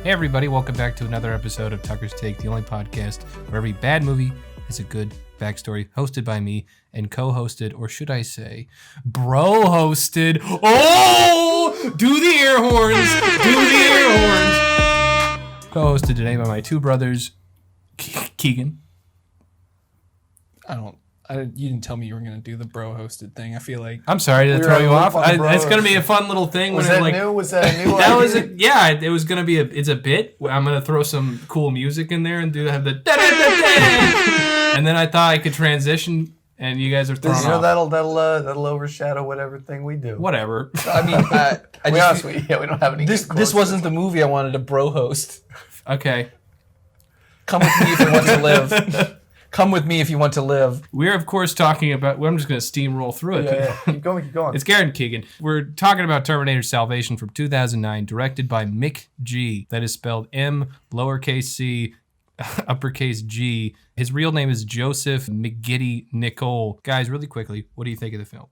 Hey everybody, welcome back to another episode of Tucker's Take, the only podcast where every bad movie has a good backstory, hosted by me and co-hosted, or should I say, bro-hosted. Oh! Do the air horns! Do the air horns! Co-hosted today by my two brothers, Keegan. You didn't tell me you were going to do the bro-hosted thing. I feel like... I'm sorry to throw you off. It's going to be a fun little thing. Was that new? Was that a new that was a, yeah, it was going to be it's a bit. I'm going to throw some cool music in there and have the da-da-da-da. And then I thought I could transition and you guys are thrown off. That'll overshadow whatever thing we do. Whatever. I mean, we don't have any. This wasn't the movie I wanted to bro-host. Okay. Come with me if you want to live. Come with me if you want to live. We're, of course, talking about... Well, I'm just going to steamroll through it. Yeah. Keep going. It's Garrett and Keegan. We're talking about Terminator Salvation from 2009, directed by Mick G. That is spelled M, lowercase c, uppercase G. His real name is Joseph McGiddy Nicole. Guys, really quickly, what do you think of the film?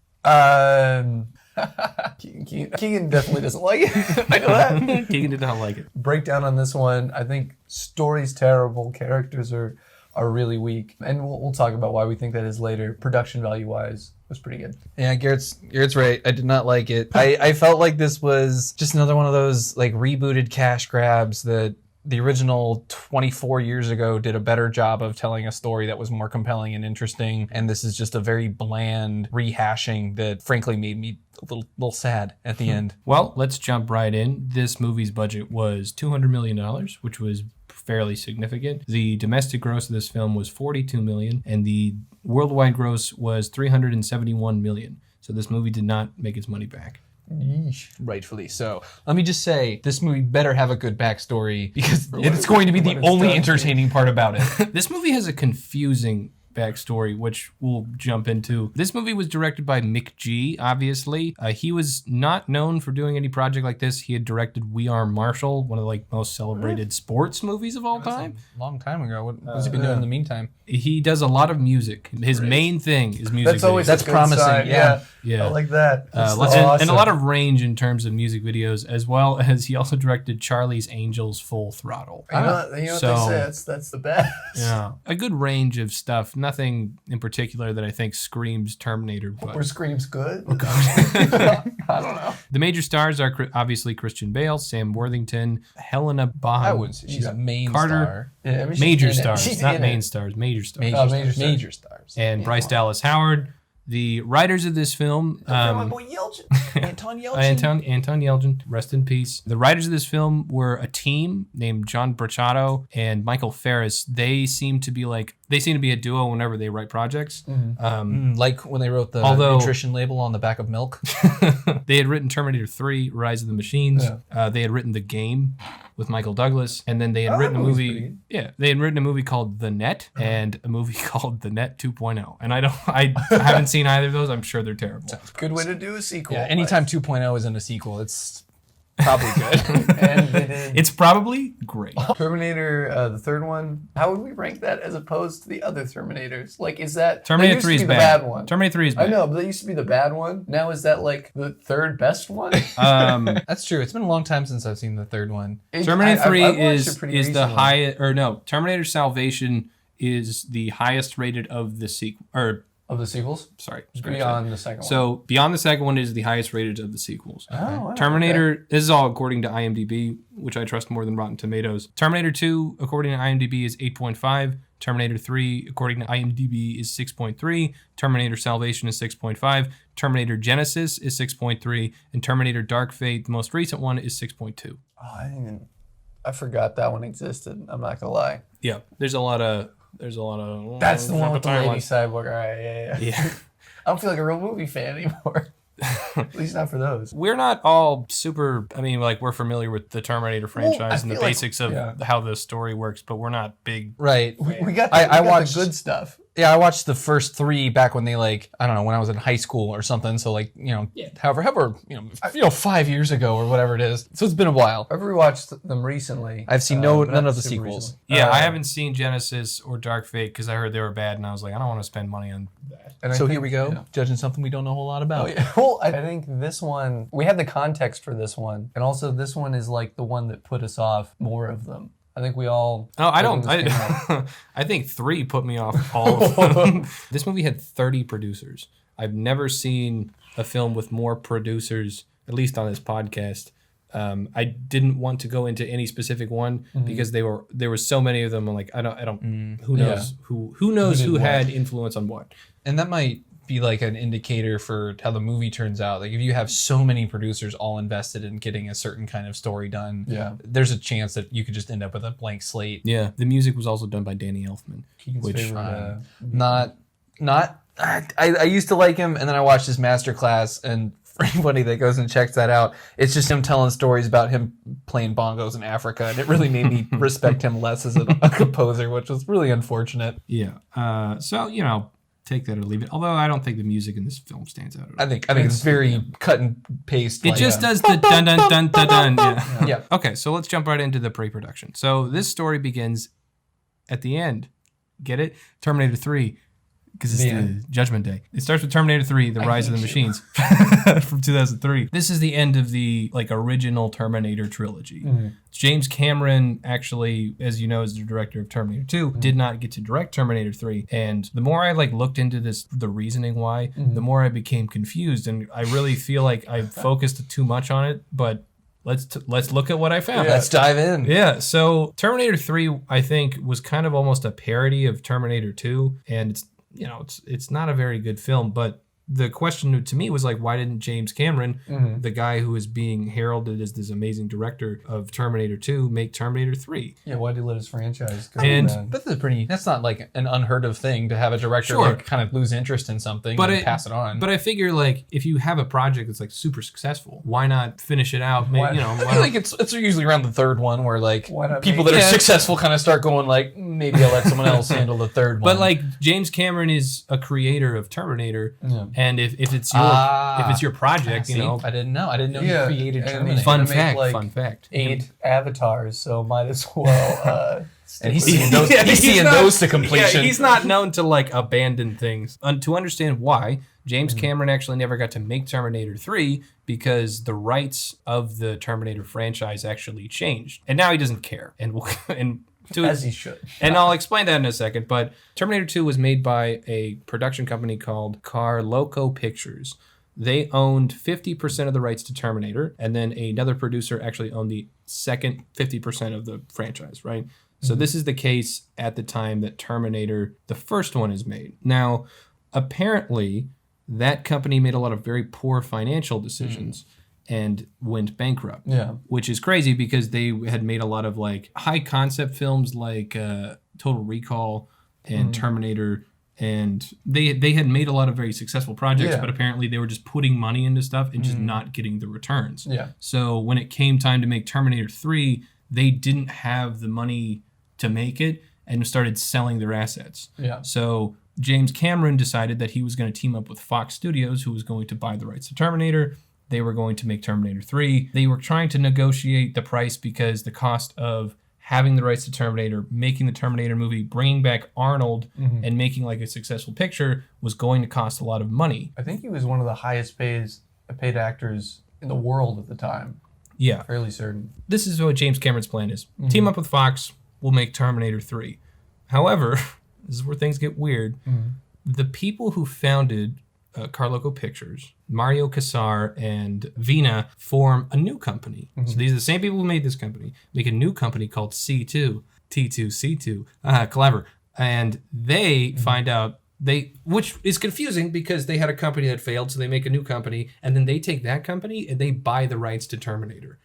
Keegan definitely doesn't like it. I know that. Keegan did not like it. Breakdown on this one. I think story's terrible. Characters are really weak. And we'll talk about why we think that is later. Production value-wise, was pretty good. Yeah, Garrett's right. I did not like it. I felt like this was just another one of those like rebooted cash grabs that the original 24 years ago did a better job of telling a story that was more compelling and interesting. And this is just a very bland rehashing that frankly made me a little sad at the end. Well, let's jump right in. This movie's budget was $200 million, which was fairly significant. The domestic gross of this film was $42 million, and the worldwide gross was $371 million. So this movie did not make its money back. Yeesh. Rightfully so. Let me just say, this movie better have a good backstory because it's going to be the only entertaining part about it. This movie has a confusing backstory, which we'll jump into. This movie was directed by Mick G, obviously. He was not known for doing any project like this. He had directed We Are Marshall, one of the most celebrated sports movies of all time. A long time ago. What's he been doing in the meantime? He does a lot of music. His main thing is music. That's promising. Sign. Yeah. I like that. Awesome. And a lot of range in terms of music videos, as well as he also directed Charlie's Angels Full Throttle. You know what they say? That's the best. Yeah. A good range of stuff. Nothing in particular that I think screams Terminator. Or screams good. I don't know. The major stars are obviously Christian Bale, Sam Worthington, Helena Bonham. I wouldn't say she's a main Carter, star. Yeah, major stars, not main stars, major stars. Major stars. And Bryce Dallas Howard. The writers of this film... my boy Yelchin. Anton Yelchin. Anton Yelchin, rest in peace. The writers of this film were a team named John Bracciato and Michael Ferris. They seem to be a duo whenever they write projects. Like when they wrote the nutrition label on the back of milk. They had written Terminator 3, Rise of the Machines. Yeah. They had written The Game with Michael Douglas, and then they had written a movie. Yeah, they had written a movie called The Net and a movie called The Net 2.0. And I haven't seen either of those. I'm sure they're terrible. Good way to do a sequel. Yeah, anytime 2.0 is in a sequel, it's probably good. And it's probably great. Terminator, the third one, how would we rank that as opposed to the other Terminators? Like, is that... Terminator 3 is bad. The bad one. Terminator 3 is bad. I know, but that used to be the bad one. Now is that like the third best one? That's true. It's been a long time since I've seen the third one. Terminator 3 is the highest... Or no, Terminator Salvation is the highest rated of the sequel... Of the sequels? Sorry. Beyond the second one. So, Beyond the second one is the highest rated of the sequels. Oh, wow, Terminator, this is all according to IMDb, which I trust more than Rotten Tomatoes. Terminator 2, according to IMDb, is 8.5. Terminator 3, according to IMDb, is 6.3. Terminator Salvation is 6.5. Terminator Genesis is 6.3. And Terminator Dark Fate, the most recent one, is 6.2. Oh, I forgot that one existed. I'm not going to lie. Yeah, there's a lot of... That's the one with the lady cyborg. All right, yeah. I don't feel like a real movie fan anymore. At least not for those. We're not all super... I mean, we're familiar with the Terminator franchise and the basics of how the story works, but we're not big... Right. We got the good stuff. Yeah, I watched the first 3 back when they like, I don't know, when I was in high school or something. So like, however, 5 years ago or whatever it is. So it's been a while. I've rewatched them recently. I've seen but none not of the super sequels. recently. Yeah, I haven't seen Genesis or Dark Fate because I heard they were bad, and I was like, I don't want to spend money on that. And I So think- here we go, yeah. judging something we don't know a whole lot about. Oh, yeah. Well, I think this one, we had the context for this one. And also this one is like the one that put us off more of them. I think we all... No, I don't. when this came out. I think 3 put me off all of them. This movie had 30 producers. I've never seen a film with more producers, at least on this podcast. I didn't want to go into any specific one because there were so many of them. I'm like, I don't. Who knows who had influence on what? And that might be like an indicator for how the movie turns out. Like if you have so many producers all invested in getting a certain kind of story done, there's a chance that you could just end up with a blank slate. Yeah, the music was also done by Danny Elfman. Keegan's Which, favorite, I used to like him, and then I watched his masterclass, and for anybody that goes and checks that out, it's just him telling stories about him playing bongos in Africa, and it really made me respect him less as a composer, which was really unfortunate. Yeah. So take that or leave it. Although I don't think the music in this film stands out at all. I think it's very cut and paste. It just does the dun dun dun dun dun. Yeah. Yeah. Okay, so let's jump right into the pre-production. So this story begins at the end. Get it? Terminator 3. Because it's the Judgment Day. It starts with Terminator 3, The Rise of the Machines from 2003. This is the end of the original Terminator trilogy. James Cameron actually, as you know, is the director of Terminator 2, did not get to direct Terminator 3. And the more I looked into the reasoning why, the more I became confused. And I really feel like I focused too much on it, but let's look at what I found. Let's dive in. Yeah, so Terminator 3, I think, was kind of almost a parody of Terminator 2, and it's not a very good film, but the question to me was why didn't James Cameron, the guy who is being heralded as this amazing director of Terminator 2, make Terminator 3? Yeah, why did he let his franchise go? And That's not an unheard of thing to have a director kind of lose interest in something and pass it on. But I figure if you have a project that's super successful, why not finish it out? I feel like it's usually around the third one where people that are successful kind of start going maybe I'll let someone else handle the third one. But James Cameron is a creator of Terminator, and if it's your project, I didn't know he created Terminator. Fun fact. 8 avatars, so might as well. And he's seeing those to completion. Yeah, he's not known to abandon things. To understand why, James Cameron actually never got to make Terminator 3 because the rights of the Terminator franchise actually changed, and now he doesn't care. As he should. And I'll explain that in a second, but Terminator 2 was made by a production company called Carloco Pictures. They owned 50% of the rights to Terminator, and then another producer actually owned the second 50% of the franchise, right? So this is the case at the time that Terminator, the first one, is made. Now, apparently, that company made a lot of very poor financial decisions and went bankrupt. Yeah. Which is crazy because they had made a lot of high concept films like Total Recall and Terminator, and they had made a lot of very successful projects, but apparently they were just putting money into stuff and just not getting the returns. Yeah. So when it came time to make Terminator 3, they didn't have the money to make it and started selling their assets. Yeah. So James Cameron decided that he was going to team up with Fox Studios, who was going to buy the rights to Terminator. They were going to make Terminator 3. They were trying to negotiate the price because the cost of having the rights to Terminator, making the Terminator movie, bringing back Arnold, and making a successful picture was going to cost a lot of money. I think he was one of the highest paid actors in the world at the time. Yeah. Fairly certain. This is what James Cameron's plan is. Team up with Fox, we'll make Terminator 3. However, this is where things get weird. The people who founded Carloco Pictures, Mario Casar and Vina, form a new company. So these are the same people who made this company, make a new company called C2, T2C2, clever. And they find out which is confusing because they had a company that failed, so they make a new company, and then they take that company and they buy the rights to Terminator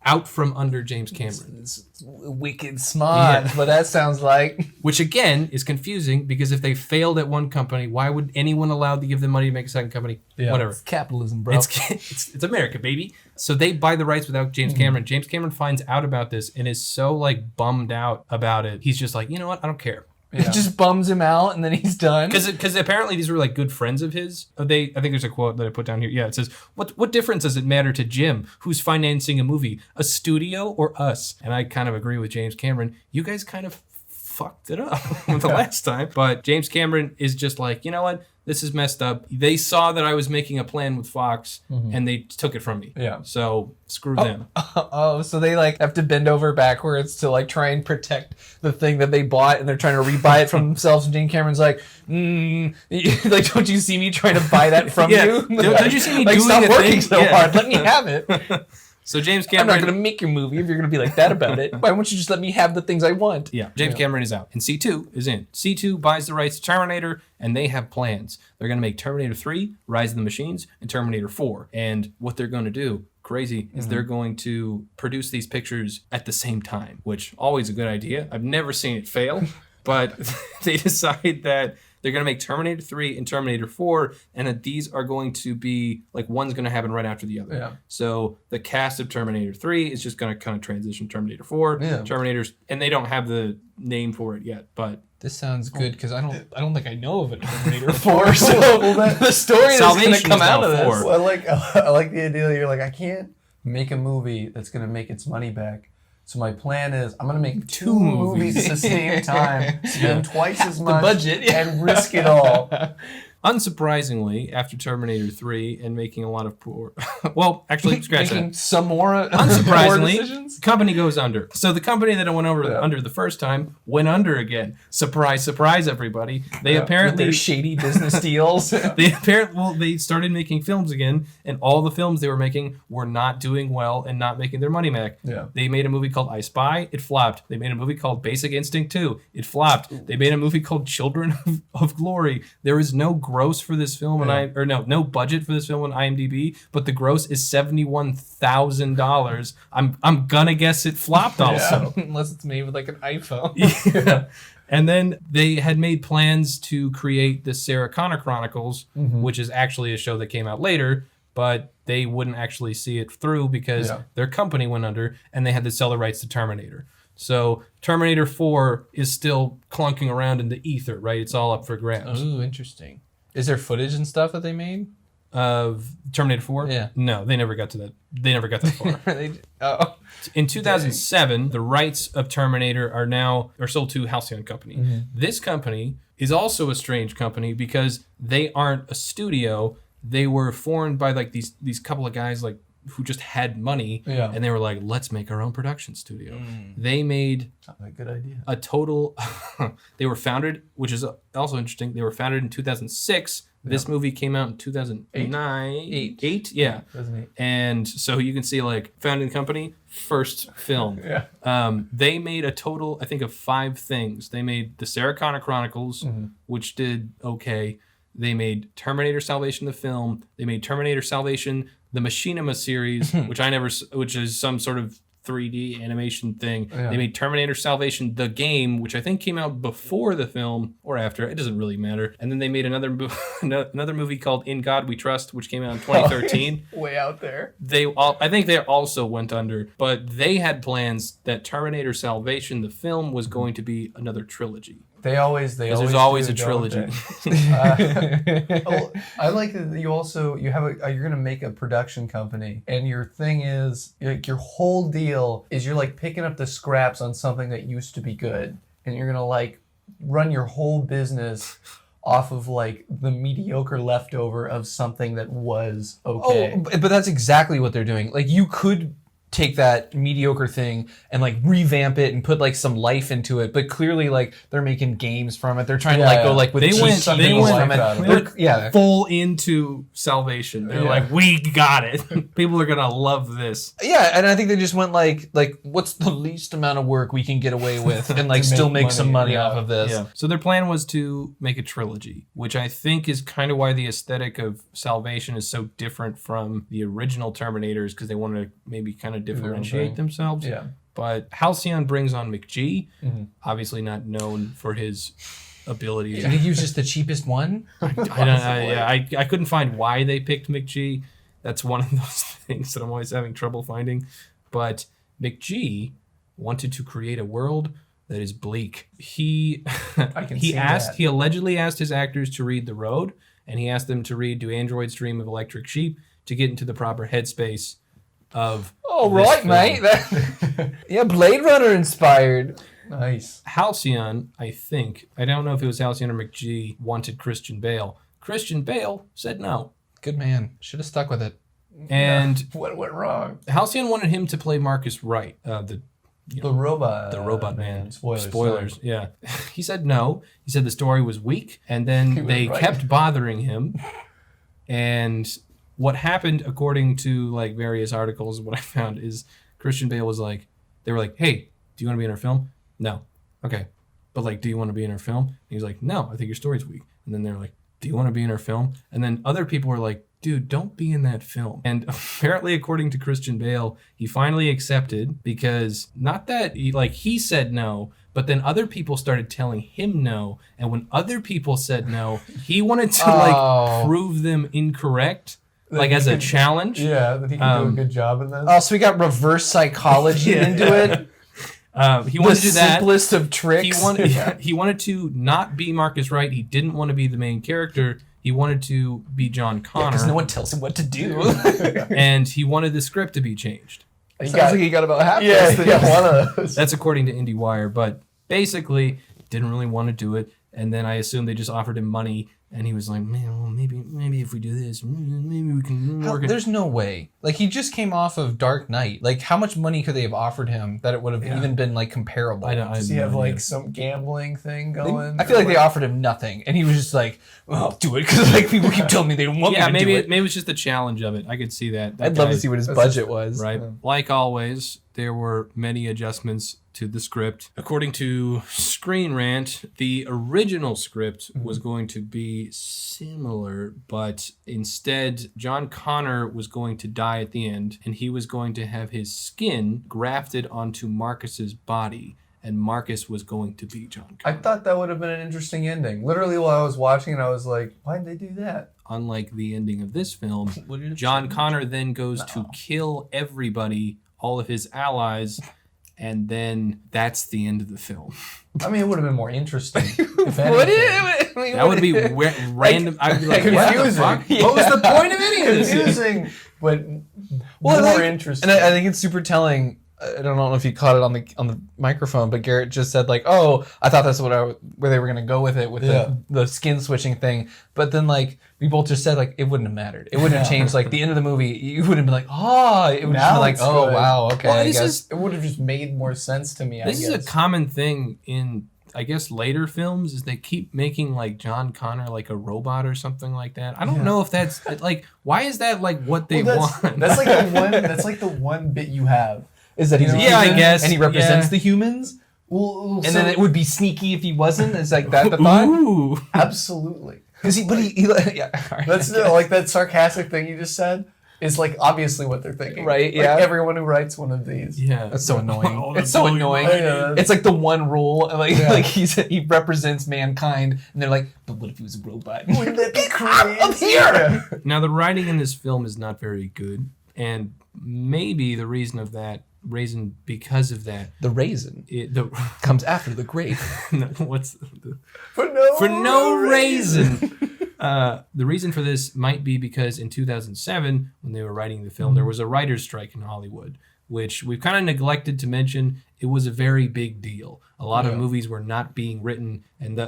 out from under James Cameron. It's wicked smart, but that sounds like... Which again is confusing because if they failed at one company, why would anyone allowed to give them money to make a second company? Yeah. Whatever. It's capitalism, bro. It's America, baby. So they buy the rights without James Cameron. James Cameron finds out about this and is so bummed out about it. He's just you know what? I don't care. It just bums him out, and then he's done. Because apparently these were like good friends of his. I think there's a quote that I put down here. Yeah, it says, "What difference does it matter to Jim who's financing a movie, a studio or us?" And I kind of agree with James Cameron. You guys kind of fucked it up the last time, but James Cameron is just like, you know what? This is messed up. They saw that I was making a plan with Fox, and they took it from me. Yeah. So screw them. So they like have to bend over backwards to like try and protect the thing that they bought, and they're trying to rebuy it from themselves. And James Cameron's like, like, don't you see me trying to buy that from you? Don't you see me like, doing stop a working thing? so hard. Let me have it. So James I'm Cameron... not going to make your movie if you're going to be like that about it. Why won't you just let me have the things I want? Yeah, James Cameron is out. And C2 is in. C2 buys the rights to Terminator, and they have plans. They're going to make Terminator 3, Rise of the Machines, and Terminator 4. And what they're going to do, crazy, is they're going to produce these pictures at the same time, which always a good idea. I've never seen it fail, but they decide that they're going to make Terminator 3 and Terminator 4, and that these are going to be, like, one's going to happen right after the other. Yeah. So the cast of Terminator 3 is just going to kind of transition Terminator 4. Yeah. Terminators, and they don't have the name for it yet, but... This sounds good because I don't think I know of a Terminator 4. So the story that's going to come out of this. Well, I like the idea that you're like, I can't make a movie that's going to make its money back. So my plan is I'm going to make two movies at the same time, spend twice as much budget, and risk it all. Unsurprisingly, after Terminator 3 and making a lot of poor... well, actually, scratch Making that. some more Unsurprisingly, decisions? company goes under. So the company that went under the first time went under again. Surprise, surprise, everybody. They apparently... With their shady business deals. They started making films again, and all the films they were making were not doing well and not making their money back. Yeah. They made a movie called I Spy. It flopped. They made a movie called Basic Instinct 2. It flopped. They made a movie called Children of Glory. There is no gross for this film, no budget for this film on IMDb, but the gross is $71,000. I'm gonna guess it flopped also. Unless it's made with like an iPhone. Yeah. And then they had made plans to create the Sarah Connor Chronicles, which is actually a show that came out later, but they wouldn't actually see it through because their company went under and they had to sell the rights to Terminator. So Terminator 4 is still clunking around in the ether, right? It's all up for grabs. Ooh, interesting. Is there footage and stuff that they made? Of Terminator 4? Yeah. No, they never got to that. They never got that far. In 2007, the rights of Terminator are sold to Halcyon Company. This company is also a strange company because they aren't a studio. They were formed by like these couple of guys like who just had money, and they were like, let's make our own production studio. They made a good idea. A total. They were founded, which is also interesting. They were founded in 2006. This movie came out in 2009. Eight? Yeah. 2008. And so you can see like founding company, first film. They made a total, I think, of 5 things. They made the Sarah Connor Chronicles, which did okay. They made Terminator Salvation the film. They made Terminator Salvation the Machinima series, which is some sort of 3D animation thing. They made Terminator Salvation the game, which I think came out before the film or after. It doesn't really matter. And then they made another movie called In God We Trust, which came out in 2013. Way out there. I think they also went under, but they had plans that Terminator Salvation the film was going to be another trilogy. There's always a trilogy. I like that you're gonna make a production company, and your thing is like your whole deal is you're like picking up the scraps on something that used to be good, and you're gonna like run your whole business off of like the mediocre leftover of something that was okay. Oh, but that's exactly what they're doing. Like you could take that mediocre thing and like revamp it and put like some life into it, but clearly like they're making games from it. They're trying to go like with they went from it. They're full into Salvation. They're like, we got it. People are gonna love this. Yeah, and I think they just went like what's the least amount of work we can get away with and like still make some money off of this. Yeah. So their plan was to make a trilogy, which I think is kind of why the aesthetic of Salvation is so different from the original Terminators, because they wanted to maybe kind of differentiate themselves. Yeah. But Halcyon brings on McG, obviously not known for his abilities. Do you think he was just the cheapest one? I couldn't find why they picked McG. That's one of those things that I'm always having trouble finding. But McG wanted to create a world that is bleak. He I can see that. he allegedly asked his actors to read The Road, and he asked them to read Do Androids Dream of Electric Sheep to get into the proper headspace of Oh, this right, film. mate. Yeah, Blade Runner inspired. Nice. Halcyon, I think, I don't know if it was Halcyon or McGee, wanted Christian Bale. Christian Bale said no. Good man. Should have stuck with it. And What went wrong? Halcyon wanted him to play Marcus Wright, the robot man. Spoilers. Yeah. He said no. He said the story was weak, and then they right. kept bothering him. And what happened, according to like various articles, what I found is Christian Bale was like, they were like, hey, do you want to be in our film? No. Okay. But like, do you want to be in our film? And he was like, no, I think your story's weak. And then they're like, do you want to be in our film? And then other people were like, dude, don't be in that film. And apparently, according to Christian Bale, he finally accepted because not that he said no, but then other people started telling him no. And when other people said no, he wanted to prove them incorrect, like as a challenge. Yeah, that he could do a good job in this. Oh, so we got reverse psychology into it. He wanted to do that. Simplest of tricks. He wanted to not be Marcus Wright. He didn't want to be the main character. He wanted to be John Connor. Because no one tells him what to do. And he wanted the script to be changed. Sounds like he got about half one of those. That's according to IndieWire. But basically, didn't really want to do it. And then I assume they just offered him money. And he was like, man, well, maybe if we do this, maybe we can work it. There's no way. Like, he just came off of Dark Knight. Like, how much money could they have offered him that it would have even been, like, comparable? Does he have, like, some gambling thing going? I feel like they offered him nothing. And he was just like, well, I'll do it. Because, like, people keep telling me they don't want me to do it. Maybe it's just the challenge of it. I could see that. I'd love to see what his budget was. Right. Yeah. Like always, there were many adjustments to the script. According to Screen Rant, the original script was going to be similar, but instead John Connor was going to die at the end, and he was going to have his skin grafted onto Marcus's body, and Marcus was going to be John Connor. I thought that would have been an interesting ending. Literally, while I was watching it, I was like, why'd they do that? Unlike the ending of this film, John Connor then goes to kill everybody, all of his allies, and then that's the end of the film. I mean, it would have been more interesting. If That would be random. I'd be like, confusing. What was the point of any of this? Confusing, but more interesting. And I think it's super telling. I don't know if you caught it on the microphone, but Garrett just said like, "Oh, I thought that's where they were gonna go with it with the skin switching thing." But then like we both just said like it wouldn't have mattered. It wouldn't have changed. Like the end of the movie, you would have been like, "Oh," it would just be like, "Oh, wow, okay." Well, I guess it would have just made more sense to me. This is a common thing in, I guess, later films is they keep making like John Connor like a robot or something like that. I don't know if that's like why is that like what they want? That's like the one. That's like the one bit you have. Is that he's a human, I guess, and he represents the humans? Well, and then it would be sneaky if he wasn't. Is like that the thought? Ooh. Absolutely. Because he yeah. Right. That's like that sarcastic thing you just said is like obviously what they're thinking, right? Like yeah. everyone who writes one of these. Yeah, that's so annoying. It's so annoying. Yeah. It's like the one rule, like he represents mankind, and they're like, but what if he was a robot? Wouldn't that be crazy? Up here. Yeah. Now the writing in this film is not very good, and maybe the reason because of that. The raisin comes after the grape. What's for no reason? The reason for this might be because in 2007, when they were writing the film, there was a writer's strike in Hollywood, which we've kind of neglected to mention. It was a very big deal. A lot of movies were not being written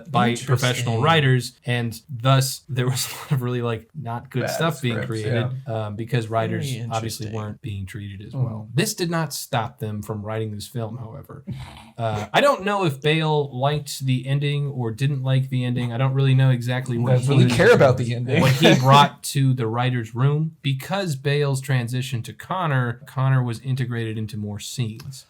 by professional writers, and thus there was a lot of really like not good stuff being created because writers obviously weren't being treated as well. This did not stop them from writing this film, however. I don't know if Bale liked the ending or didn't like the ending. I don't really know exactly what he care about the ending. What he brought to the writer's room. Because Bale's transition to Connor was integrated into more scenes.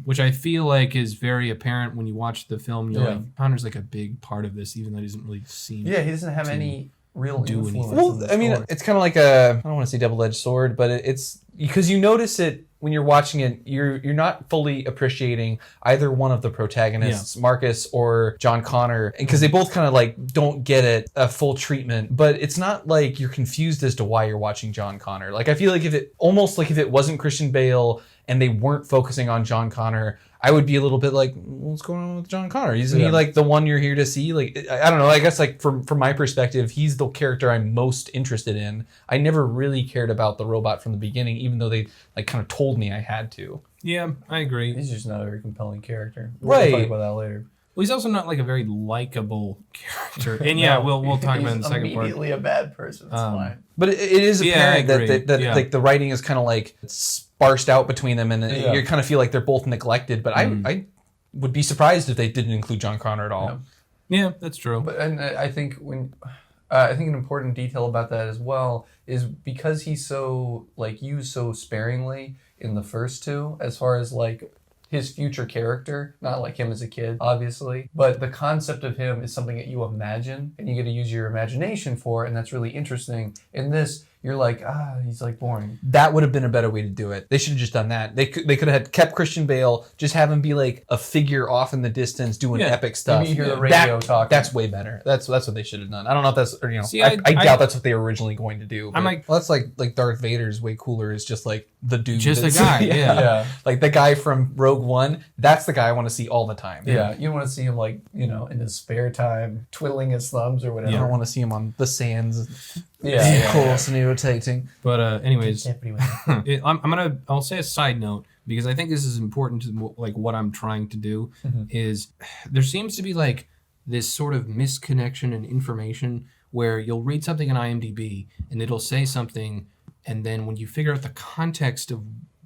Which I feel like is very apparent when you watch the film. You're like, Connor's like a big part of this, even though he doesn't really seem. Yeah, he doesn't have any real influence. Well, I mean, it's kind of like I don't want to say double-edged sword, but it's because you notice it when you're watching it. You're not fully appreciating either one of the protagonists, Marcus or John Connor, because they both kind of like don't get it a full treatment. But it's not like you're confused as to why you're watching John Connor. Like I feel like if it wasn't Christian Bale and they weren't focusing on John Connor, I would be a little bit like, what's going on with John Connor? Isn't he like the one you're here to see? Like, I don't know. I guess like from my perspective, he's the character I'm most interested in. I never really cared about the robot from the beginning, even though they like kind of told me I had to. Yeah, I agree. He's just not a very compelling character. Right. We'll talk about that later. Well, he's also not like a very likable character. And yeah, we'll talk about it in the second part. Immediately a bad person. It's fine. But it is apparent that Yeah. like the writing is kind of like sparsed out between them, and you kind of feel like they're both neglected. But I would be surprised if they didn't include John Connor at all. Yeah, that's true. But and I think I think an important detail about that as well is because he's so like used so sparingly in the first two, as far as like his future character, not like him as a kid, obviously, but the concept of him is something that you imagine and you get to use your imagination for, and that's really interesting. In this, you're like, he's like boring. That would have been a better way to do it. They should have just done that. They could have had kept Christian Bale, just have him be like a figure off in the distance doing epic stuff. Maybe you hear the radio talking. That's way better. That's what they should have done. I don't know if that's, or, you know, See, I doubt that's what they were originally going to do. I'm like, well, that's like Darth Vader's way cooler. Is just like the dude, just a guy. Yeah. Like the guy from Rogue One. That's the guy I want to see all the time. Yeah, you want to see him like, you know, in his spare time, twiddling his thumbs or whatever. I don't want to see him on the sands. Course and irritating. But anyways, I'll say a side note, because I think this is important to like what I'm trying to do is there seems to be like this sort of misconnection in information where you'll read something on IMDb and it'll say something, and then when you figure out the context of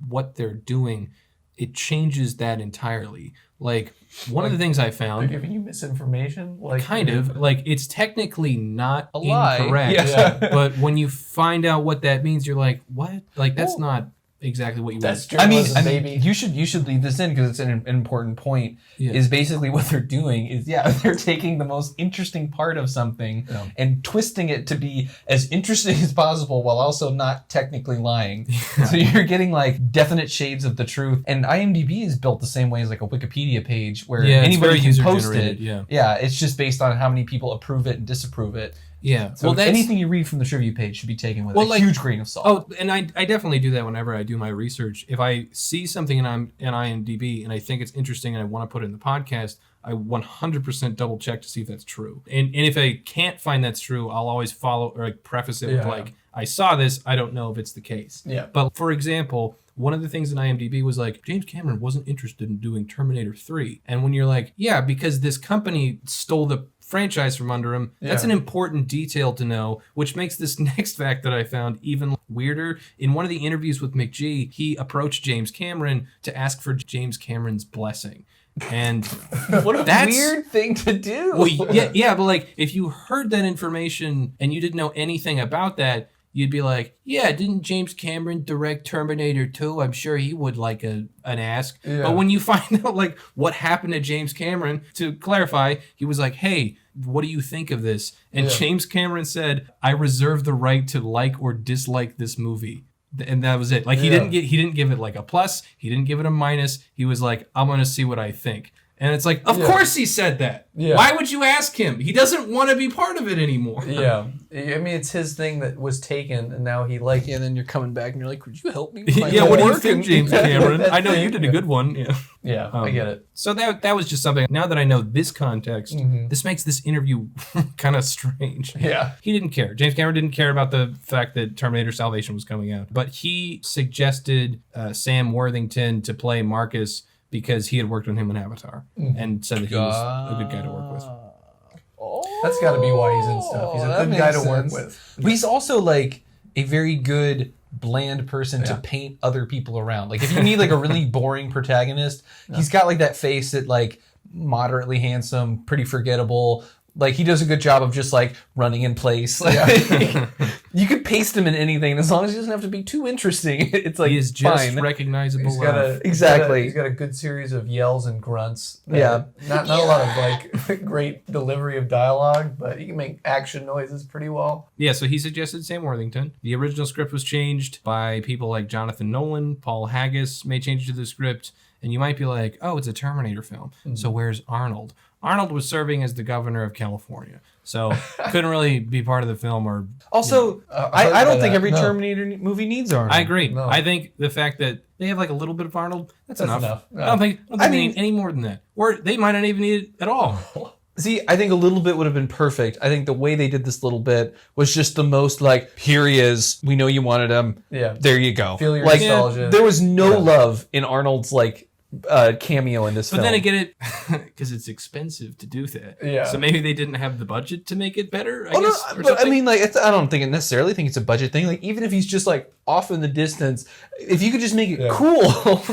what they're doing, it changes that entirely. Like one of the things I found, they're giving you misinformation, like kind of like it's technically not a lie. Incorrect, but when you find out what that means, you're like, what? Like that's not exactly what you That's want. I mean, baby. you should leave this in because it's an important point. Is basically what they're doing is they're taking the most interesting part of something and twisting it to be as interesting as possible while also not technically lying. So you're getting like definite shades of the truth. And IMDb is built the same way as like a Wikipedia page where anybody can post it. Yeah, it's just based on how many people approve it and disapprove it. Yeah. So anything you read from the trivia page should be taken with a huge grain of salt. Oh, and I definitely do that whenever I do my research. If I see something in IMDb and I think it's interesting and I want to put it in the podcast, I 100% double check to see if that's true. And if I can't find that's true, I'll always follow or like preface it with like, I saw this, I don't know if it's the case. Yeah. But for example, one of the things in IMDb was like, James Cameron wasn't interested in doing Terminator 3. And when you're like, yeah, because this company stole the franchise from under him, that's an important detail to know, which makes this next fact that I found even weirder. In one of the interviews with McGee, he approached James Cameron to ask for James Cameron's blessing. And what a weird thing to do. Well, yeah, but like if you heard that information and you didn't know anything about that, you'd be like, yeah, didn't James Cameron direct Terminator 2? I'm sure he would like an ask. Yeah. But when you find out like what happened to James Cameron, to clarify, he was like, hey, what do you think of this? And James Cameron said, I reserve the right to like or dislike this movie. And that was it. Like he didn't give it like a plus. He didn't give it a minus. He was like, I'm going to see what I think. And it's like, of course he said that. Yeah. Why would you ask him? He doesn't want to be part of it anymore. Yeah. I mean, it's his thing that was taken, and now he like... Yeah, and then you're coming back, and you're like, could you help me? What do you think, James Cameron? I know you did a good one. Yeah, I get it. So that was just something. Now that I know this context, this makes this interview kind of strange. Yeah. He didn't care. James Cameron didn't care about the fact that Terminator Salvation was coming out. But he suggested Sam Worthington to play Marcus because he had worked on him in Avatar and said that he was a good guy to work with. That's got to be why he's in stuff. He's a good guy to work with. But he's also like a very good bland person to paint other people around. Like if you need like a really boring protagonist, he's got like that face that like moderately handsome, pretty forgettable. Like he does a good job of just like running in place. Like, you could paste him in anything as long as he doesn't have to be too interesting. It's like he is just fine. recognizable. He's got He's got a good series of yells and grunts. Not a lot of like great delivery of dialogue, but he can make action noises pretty well. Yeah, so he suggested Sam Worthington. The original script was changed by people like Jonathan Nolan. Paul Haggis made changes to the script. And you might be like, oh, it's a Terminator film. So where's Arnold? Arnold was serving as the governor of California. So couldn't really be part of the film or... Also, I don't think every Terminator movie needs Arnold. I agree. No. I think the fact that they have like a little bit of Arnold, that's enough. No. I don't think they need any more than that. Or they might not even need it at all. See, I think a little bit would have been perfect. I think the way they did this little bit was just the most like, here he is. We know you wanted him. Yeah. There you go. Feel your like, nostalgia. there was no love in Arnold's like cameo in this film. But then I get it because it's expensive to do that. Yeah. So maybe they didn't have the budget to make it better. I Oh, guess. no, or but I something. mean, like, I don't think it necessarily think it's a budget thing. Like, even if he's just like off in the distance, if you could just make it cool,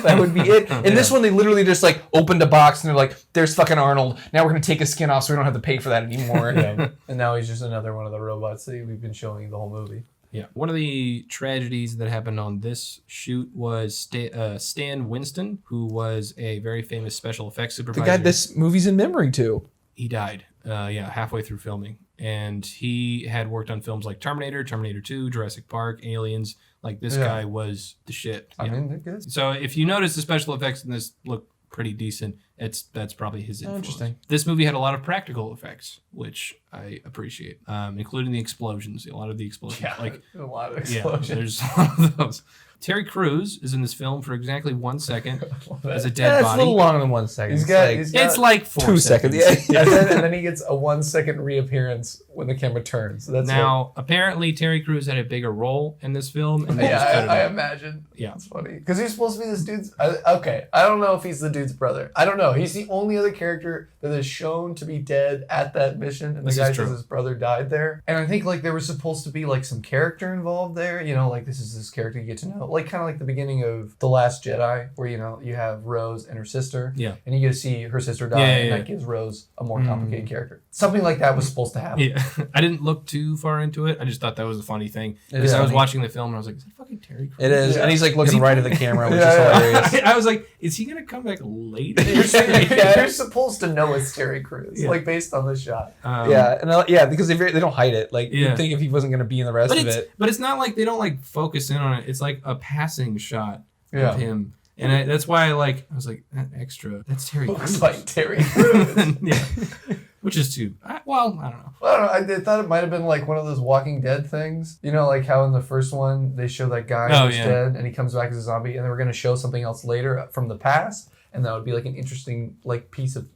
that would be it. In this one, they literally just like opened a box and they're like, "There's fucking Arnold. Now we're gonna take his skin off, so we don't have to pay for that anymore." Yeah. And now he's just another one of the robots that we've been showing the whole movie. Yeah. One of the tragedies that happened on this shoot was Stan Winston, who was a very famous special effects The supervisor. guy this movie's in memory to. He died, halfway through filming. And he had worked on films like Terminator, Terminator 2, Jurassic Park, Aliens. Like, this guy was the shit. I mean, they're good. So if you notice the special effects in this look pretty decent, that's probably his influence. Interesting. This movie had a lot of practical effects, which I appreciate, including the explosions. A lot of the explosions. Yeah, like a lot of yeah, explosions. there's a lot of those. Terry Crews is in this film for exactly 1 second as a dead Yeah, it's a body. little longer than 1 second. He's It's got- like he's It's like 4 2 seconds. seconds. Yeah. and then he gets a 1 second reappearance when the camera turns. So that's Now, apparently, Terry Crews had a bigger role in this film. And they just cut it I out. imagine. Yeah. It's funny. Because he's supposed to be this dude's... okay, I don't know if he's the dude's brother. I don't know. He's the only other character that is shown to be dead at that mission. And This the guy is true. says his brother died there. And I think like there was supposed to be like some character involved there. You know, like this is this character you get to know. Like kind of like the beginning of The Last Jedi, where, you know, you have Rose and her sister. Yeah. And you get to see her sister die. Yeah, and yeah, that gives Rose a more complicated character. Something like that was supposed to happen. Yeah, I didn't look too far into it. I just thought that was a funny thing. is Because I was funny. watching the film and I was like, is that fucking Terry Crews? It is. Yeah. And he's like looking he- right at the camera, which Yeah, is yeah. hilarious. I was like, is he going to come back later? You're supposed to know it's Terry Crews, Yeah. like based on the shot. Yeah, and because they don't hide it. Like Yeah. you'd think if he wasn't going to be in the rest of it. But it's not like they don't like focus in on it. It's like a passing shot Yeah. of him. And that's why I was like, that extra, that's Terry Looks Crews. like Terry Crews. Yeah. Which is too, I don't know. Well, I don't know. I thought it might have been like one of those Walking Dead things. You know, like how in the first one they show that guy who's dead and he comes back as a zombie, and they were going to show something else later from the past, and that would be like an interesting like piece of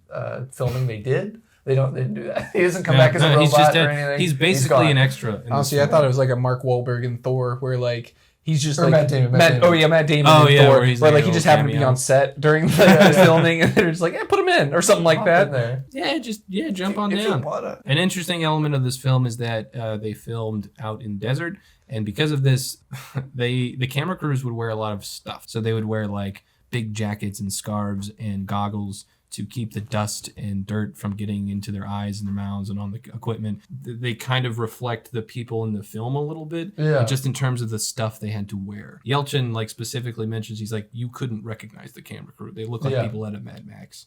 filming they did. They didn't do that. He doesn't come back as a robot he's just or dead. anything. He's basically gone. an extra. in Honestly, this I thought it was like a Mark Wahlberg in Thor, where like he's just Or like Matt Damon. Oh yeah, Matt Damon. Oh, in yeah, Thor, where he's where like like a he just little happened to be cameo. on set during the filming, and they're just like, put him in or something like Hop that. in there. jump on If you down. wanna. An interesting element of this film is that they filmed out in desert, and because of this, the camera crews would wear a lot of stuff. So they would wear like big jackets and scarves and goggles to keep the dust and dirt from getting into their eyes and their mouths and on the equipment. They kind of reflect the people in the film a little bit, Yeah. just in terms of the stuff they had to wear. Yelchin like specifically mentions, he's like, you couldn't recognize the camera crew. They look like Yeah. people out of Mad Max.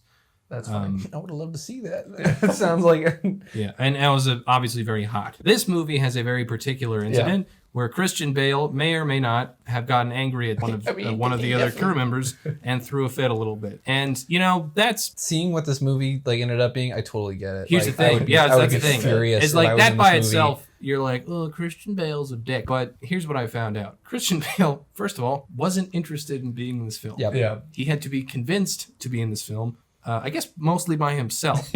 That's funny. I would have loved to see that. It sounds like Yeah, and it was obviously very hot. This movie has a very particular incident where Christian Bale may or may not have gotten angry at one of the other crew members and threw a fit a little bit. And you know, that's seeing what this movie like ended up being. I totally get it. here's Like, the I thing. would be- Yeah, I would that's the be thing. Furious It's if I like was that in by this movie. itself. You're like, oh, Christian Bale's a dick. But here's what I found out: Christian Bale, first of all, wasn't interested in being in this film. Yep. Yeah. He had to be convinced to be in this film. I guess mostly by himself.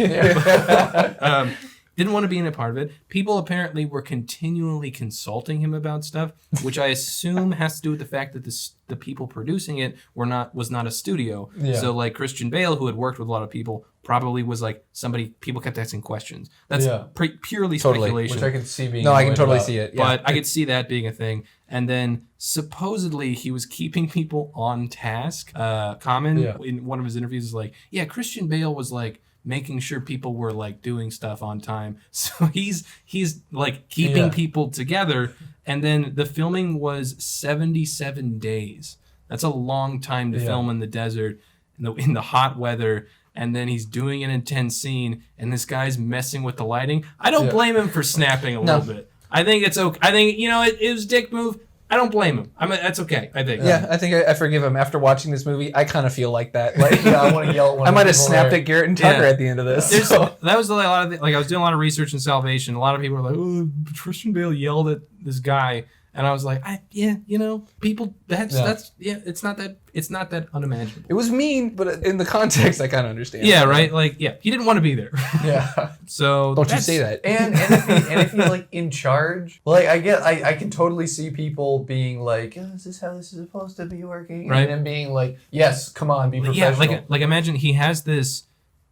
Didn't want to be in a part of it. People apparently were continually consulting him about stuff, which I assume has to do with the fact that the people producing it was not a studio. Yeah. So like Christian Bale, who had worked with a lot of people, probably was like people kept asking questions. That's Yeah. purely Totally. speculation. Which I could see being. No, I can annoyed totally about. see it. Yeah. But I could see that being a thing. And then supposedly he was keeping people on task. Common in one of his interviews is like, yeah, Christian Bale was like making sure people were like doing stuff on time. So he's like keeping people together. And then the filming was 77 days. That's a long time to film in the desert, in the hot weather. And then he's doing an intense scene, and this guy's messing with the lighting. I don't blame him for snapping a little bit. I think it's okay. I think, it was a dick move. I don't blame him. That's okay, I think. Yeah, I think I forgive him. After watching this movie, I kind of feel like that. Like, Yeah, I want to yell at one I of might the have people snapped there. at Garrett and Tucker Yeah. at the end of this. There's So. that was a lot of like I was doing a lot of research in Salvation. A lot of people were like, "Oh, Christian Bale yelled at this guy," and I was like, people. It's not that unimaginable." It was mean, but in the context, I kind of understand. Yeah, right. Like, he didn't want to be there. Yeah. So Don't you say that? And if he's like in charge, like I can totally see people being like, oh, is this how this is supposed to be working? Right. And then being like, yes, come on, be Yeah, professional. like imagine he has this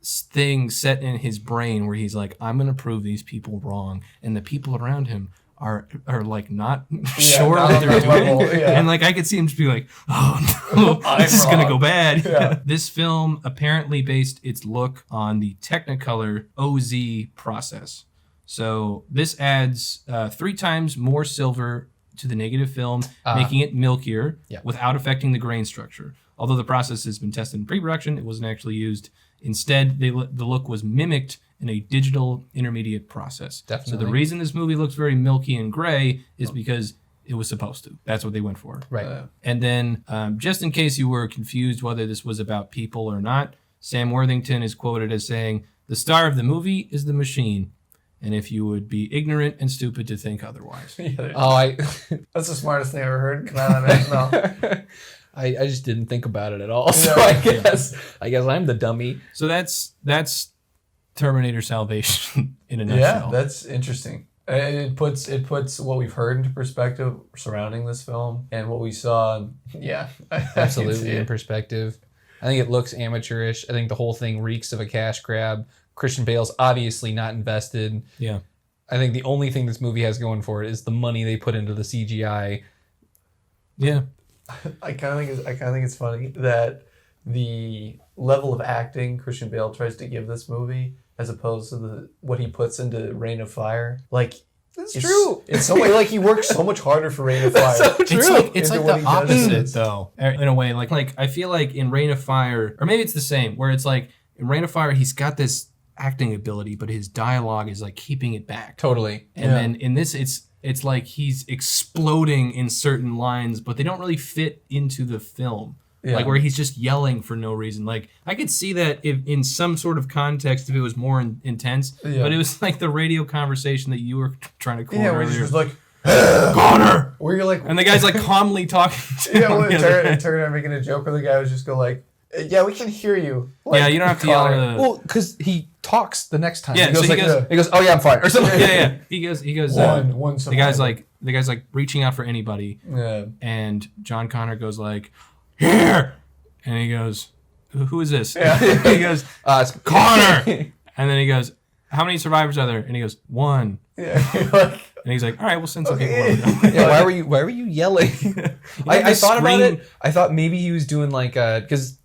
thing set in his brain where he's like, I'm gonna prove these people wrong, and the people around him are like not sure not what on they're that doing, level, yeah. and like I could see him just be like, oh no, I'm this is gonna wrong. go bad. Yeah. This film apparently based its look on the Technicolor OZ process. So this adds 3 times more silver to the negative film, making it milkier without affecting the grain structure. Although the process has been tested in pre-production, it wasn't actually used. Instead, the look was mimicked in a digital intermediate process. Definitely. So the reason this movie looks very milky and gray is because it was supposed to. That's what they went for. Right. And then, just in case you were confused whether this was about people or not, Sam Worthington is quoted as saying, "The star of the movie is the machine. And if you would be ignorant and stupid to think otherwise." That's the smartest thing I ever heard come out of that mouth. I just didn't think about it at all. So I guess I'm the dummy. So that's Terminator Salvation in a Yeah, nutshell. that's interesting. It puts what we've heard into perspective surrounding this film and what we saw. Yeah, I can see Absolutely in it. perspective. I think it looks amateurish. I think the whole thing reeks of a cash grab. Christian Bale's obviously not invested. Yeah. I think the only thing this movie has going for it is the money they put into the CGI. Yeah. I kind of think it's funny that the level of acting Christian Bale tries to give this movie, as opposed to what he puts into Reign of Fire, like That's it's true. It's so like he works so much harder for Reign of Fire. So true. It's Into like what the he does in opposite this. though, in a way. Like I feel like in Reign of Fire, or maybe it's the same, where it's like in Reign of Fire, he's got this acting ability, but his dialogue is like keeping it back. Totally. And then in this, it's like he's exploding in certain lines, but they don't really fit into the film. Yeah. Like where he's just yelling for no reason. Like I could see that if in some sort of context if it was more intense, Yeah. but it was like the radio conversation that you were trying to quote Yeah, where he's earlier. just like, Connor! where you're like, And the guy's like calmly talking to yeah, him. when the other guy. Turner making a joke where the guy was just go like, yeah, we can hear you. Like, Yeah, you don't have to yell Connor. at the... Well, because he talks the next time. Yeah, he goes, so he like, goes- he goes, oh yeah, I'm fine, or something. yeah. He goes. One the guy's like reaching out for anybody, Yeah. and John Connor goes like, here, and he goes, who is this? Yeah. He goes, It's Connor, and then he goes, how many survivors are there? And he goes, 1. Yeah. Like, And he's like, all right, we'll send some Okay. people over. Yeah, why were you yelling? I the thought about scream- it. I thought maybe he was doing like because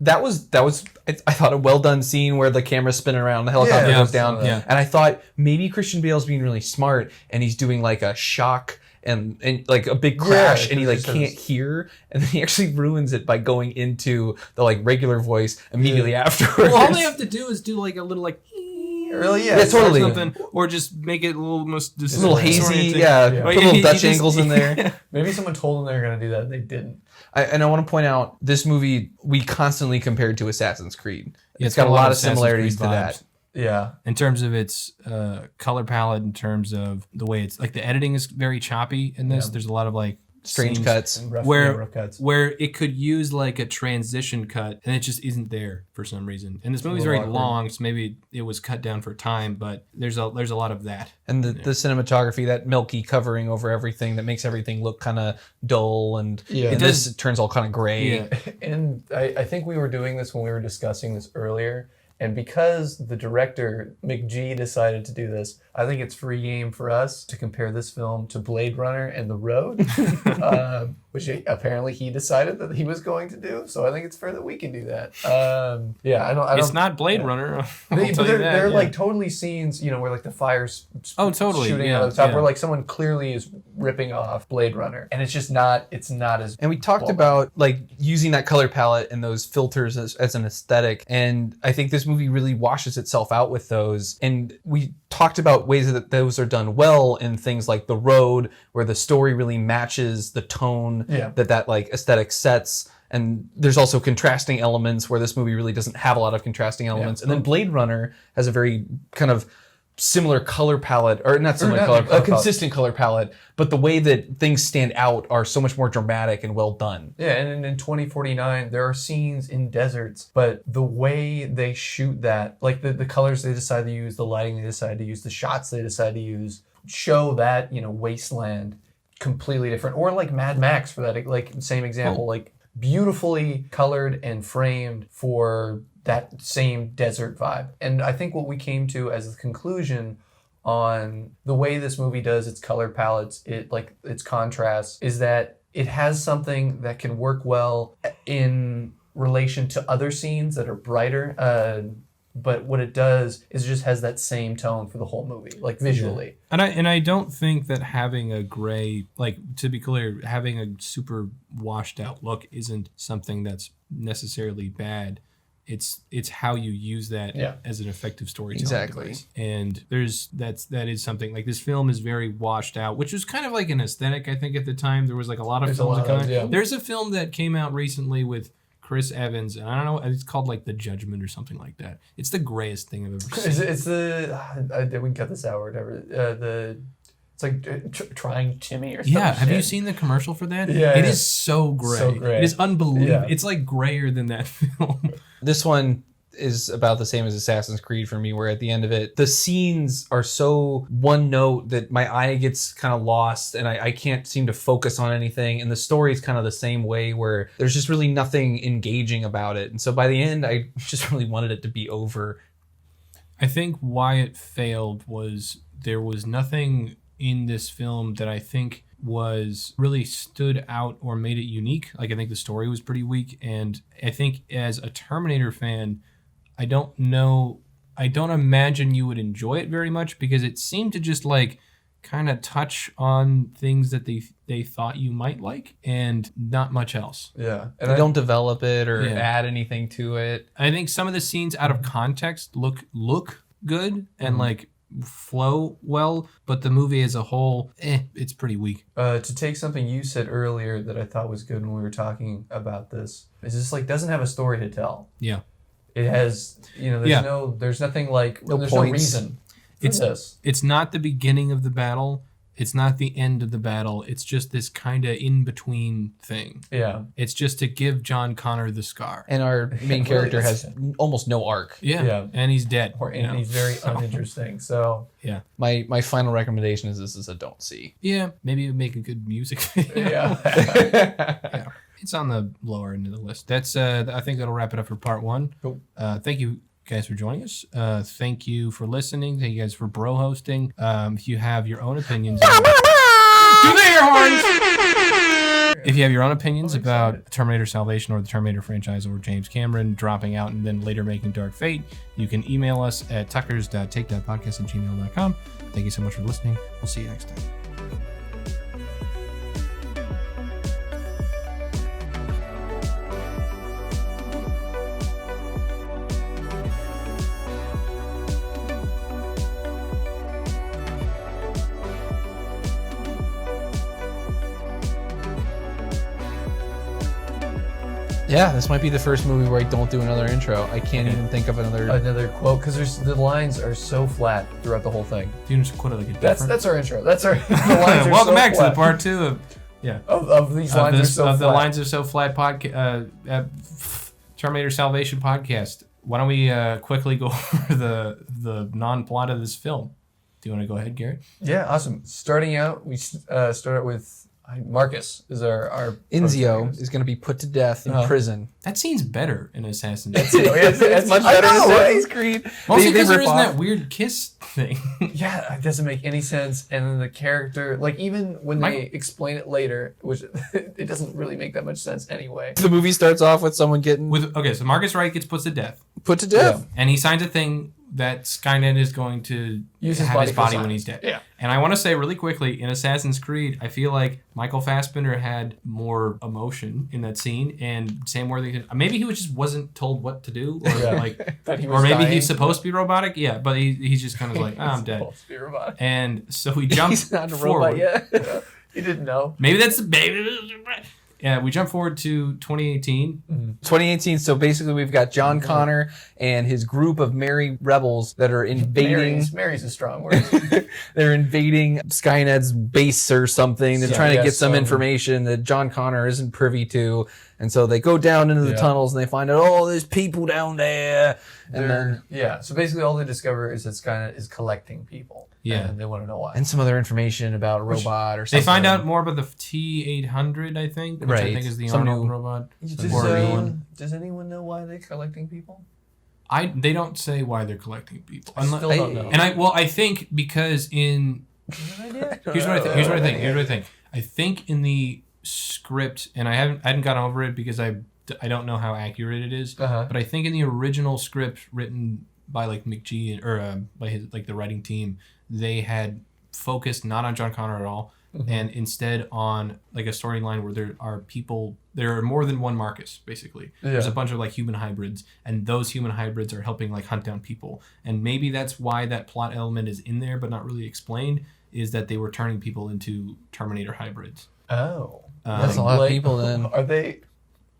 that was I thought a well done scene where the camera's spinning around, the helicopter Yeah, goes down, yeah. and I thought maybe Christian Bale's being really smart and he's doing like a shock and like a big crash and he like just can't says- hear, and then he actually ruins it by going into the like regular voice immediately afterwards. Well, all they have to do is do like a little like really, yeah. Yeah, totally. or something, or just make it a little just a little hazy, disorienting. yeah. Yeah. Put But little he Dutch just- angles in there. Maybe someone told them they were going to do that. They didn't. And I want to point out, this movie we constantly compared to Assassin's Creed. Yeah, It's got a lot of Assassin's similarities to Creed that. vibes. Yeah. In terms of its color palette, in terms of the way it's like the editing is very choppy in this. Yeah. There's a lot of like Strange scenes cuts. And rough, Where- yeah, rough cuts. where it could use like a transition cut and it just isn't there for some reason. And this movie's little very awkward. long, so maybe it was cut down for time, but there's a lot of that. And the cinematography, that milky covering over everything that makes everything look kind of dull, and Yeah. in It this it turns all kind of gray. Yeah. And I think we were doing this when we were discussing this earlier. And because the director, McGee, decided to do this, I think it's free game for us to compare this film to Blade Runner and The Road. which apparently he decided that he was going to do. So I think it's fair that we can do that. Yeah, I don't. It's not Blade Runner. They're like totally scenes, where like the fire's shooting out of the top, where like someone clearly is ripping off Blade Runner, and it's just not. It's not as. And we talked about like using that color palette and those filters as an aesthetic, and I think this movie really washes itself out with those. And we talked about ways that those are done well in things like The Road, where the story really matches the tone that like aesthetic sets. And there's also contrasting elements where this movie really doesn't have a lot of contrasting elements. And then Blade Runner has a very kind of similar color palette, or not similar color, a consistent color palette, but the way that things stand out are so much more dramatic and well done. Yeah, and in 2049, there are scenes in deserts, but the way they shoot that, like the colors they decide to use, the lighting they decide to use, the shots they decide to use, show that, wasteland completely different. Or like Mad Max for that, like same example, like beautifully colored and framed for that same desert vibe. And I think what we came to as a conclusion on the way this movie does its color palettes, its contrasts, is that it has something that can work well in relation to other scenes that are brighter. But what it does is it just has that same tone for the whole movie, like visually. Yeah. And I don't think that having a gray, like to be clear, having a super washed out look isn't something that's necessarily bad. It's how you use that as an effective storytelling device. And that is something like this film is very washed out, which was kind of like an aesthetic, I think, at the time. There was like a lot of films that come out. There's a film that came out recently with Chris Evans, and I don't know, it's called like The Judgment or something like that. It's the grayest thing I've ever seen. It's we can cut this out or whatever. It's like Trying Timmy or something. Yeah, have you seen the commercial for that? Yeah, it is so gray. So gray. It is unbelievable. Yeah. It's like grayer than that film. This one is about the same as Assassin's Creed for me, where at the end of it, the scenes are so one note that my eye gets kind of lost and I can't seem to focus on anything. And the story is kind of the same way, where there's just really nothing engaging about it. And so by the end, I just really wanted it to be over. I think why it failed was there was nothing in this film that I think was really stood out or made it unique. Like, I think the story was pretty weak. And I think as a Terminator fan, I don't imagine you would enjoy it very much, because it seemed to just like kind of touch on things that they thought you might like and not much else. Yeah. And they don't develop it or add anything to it. I think some of the scenes out of context look good and like flow well, but the movie as a whole, it's pretty weak. To take something you said earlier that I thought was good when we were talking about this, is just like doesn't have a story to tell. Yeah. It has, there's nothing like, there's points. no reason for this. It's not the beginning of the battle. It's not the end of the battle. It's just this kind of in-between thing. Yeah. It's just to give John Connor the scar. And our main character has almost no arc. Yeah. And he's dead. And he's very uninteresting. So yeah. My final recommendation is this is a don't see. Yeah. Maybe it would make a good music video. Yeah. It's on the lower end of the list. That's I think that'll wrap it up for part one. Cool. Thank you guys for joining us. Thank you for listening. Thank you guys for bro hosting. If you have your own opinions do the air horns. If you have your own opinions about Terminator Salvation or the Terminator franchise or James Cameron dropping out and then later making Dark Fate, you can email us at tuckers.take-that-podcast@gmail.com. Thank you so much for listening. We'll see you next time. Yeah, this might be the first movie where I don't do another intro. I can't even think of another quote, because the lines are so flat throughout the whole thing. Do you just quote it like a different? That's our intro. That's our. The lines are Welcome so back flat. to the part two of these lines are so flat. The lines are so flat Terminator Salvation podcast. Why don't we quickly go over the non-plot of this film? Do you want to go ahead, Garrett? Yeah, awesome. Starting out, we start out with Marcus is our Enzio is going to be put to death in prison. That scene's better in Assassin's Creed. It's much better in Assassin's Creed. Mostly because there isn't that weird kiss thing. Yeah, it doesn't make any sense. And then the character, like even when they explain it later, which it doesn't really make that much sense anyway. The movie starts off with someone getting So Marcus Wright gets put to death. put to death. And he signs a thing that Skynet is going to Use have his body when he's dead. Yeah. And I want to say really quickly, in Assassin's Creed, I feel like Michael Fassbender had more emotion in that scene, and Sam Worthington, maybe he just wasn't told what to do, or or maybe he's supposed to be robotic. Yeah, but he's just kind of like, I'm dead. Supposed to be robotic. And so we jump He's not a forward. robot yet. He didn't know. Maybe that's yeah. We jump forward to 2018. 2018. So basically, we've got John Connor and his group of merry rebels that are invading. Mary's a strong word. They're invading Skynet's base or something. They're trying to get some some information that John Connor isn't privy to. And so they go down into the tunnels and they find out, oh, there's people down there. And then so basically all they discover is that Skynet is collecting people. Yeah. And they want to know why. and some other information about a robot or something. They find out more about the T-800, I think, which I Right. think is the Some Arnold new- robot. Does anyone know why they're collecting people? They don't say why they're collecting people. I still don't know. And I think because in here's what I think. I think in the script, and I hadn't gotten over it because I don't know how accurate it is, but I think in the original script written by like McGee or by his the writing team, they had focused not on John Connor at all, and instead on like a storyline where there are more than one Marcus, basically. There's a bunch of like human hybrids, and those human hybrids are helping like hunt down people. And maybe that's why that plot element is in there but not really explained, is that they were turning people into Terminator hybrids. Oh. That's a lot of people then. Are they...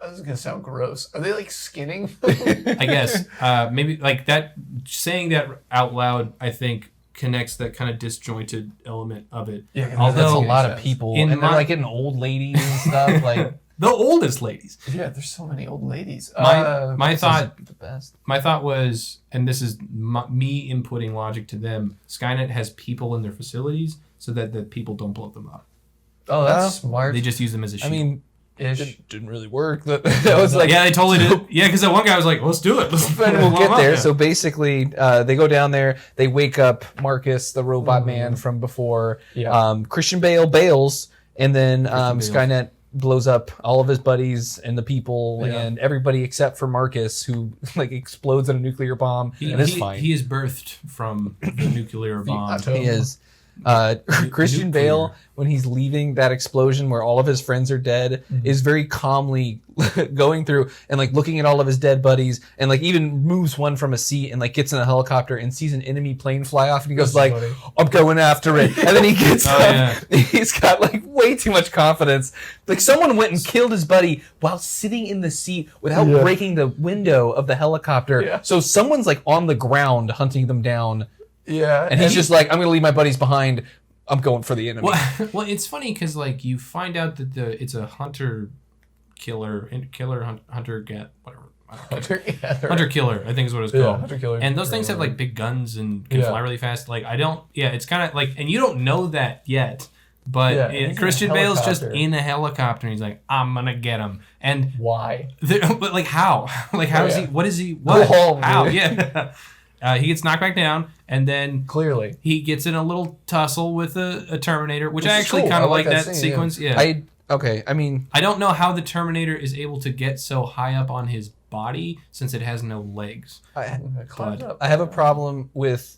This is going to sound gross. Are they like skinning? I guess. Maybe like that, saying that out loud, I think connects that kind of disjointed element of it. Yeah, Although that's a Although lot of people. in And they're my- like getting old ladies and stuff. Like the oldest ladies. Yeah, there's so many old ladies. My thought the best. My thought was, and this is me inputting logic to them, Skynet has people in their facilities so that the people don't blow them up. Oh, that's smart. They just use them as a shield. I mean, Ish. it didn't really work. That was like, yeah, they totally did. Yeah, because that one guy was like, let's do it. but we'll get there. So basically, they go down there. They wake up Marcus, the robot man from before. Yeah. Christian Bale bails, and then Bale. Skynet blows up all of his buddies and the people Yeah. and everybody except for Marcus, who like explodes in a nuclear bomb. And it's fine. He is birthed from the nuclear bomb. atom. He is. Christian nuclear. Bale, when he's leaving that explosion where all of his friends are dead, is very calmly going through and like looking at all of his dead buddies, and like even moves one from a seat and like gets in a helicopter and sees an enemy plane fly off, and he goes like, funny. I'm going after it. And then he gets Oh, up. yeah. He's got like way too much confidence. Like someone went and killed his buddy while sitting in the seat without breaking the window of the helicopter. Yeah. So someone's like on the ground hunting them down. Yeah. And he's just like, I'm going to leave my buddies behind. I'm going for the enemy. Well, it's funny because like you find out that it's a hunter killer hunter get whatever. Hunter killer, I think is what it's called. hunter killer. And those things have like big guns and can Yeah. fly really fast. Like it's kind of like, and you don't know that yet. But Yeah, he's in a Christian Bale's just helicopter. in a helicopter, and he's like, "I'm gonna get him." And Why? but like how? Like how is Yeah. he? What is he? What? Oh, how? dude. Yeah. He gets knocked back down, and then Clearly. he gets in a little tussle with a Terminator, which Which I is actually cool. kind I of like like that that scene, sequence. Yeah. I mean, I don't know how the Terminator is able to get so high up on his body since it has no legs. I Climbed up. have a problem with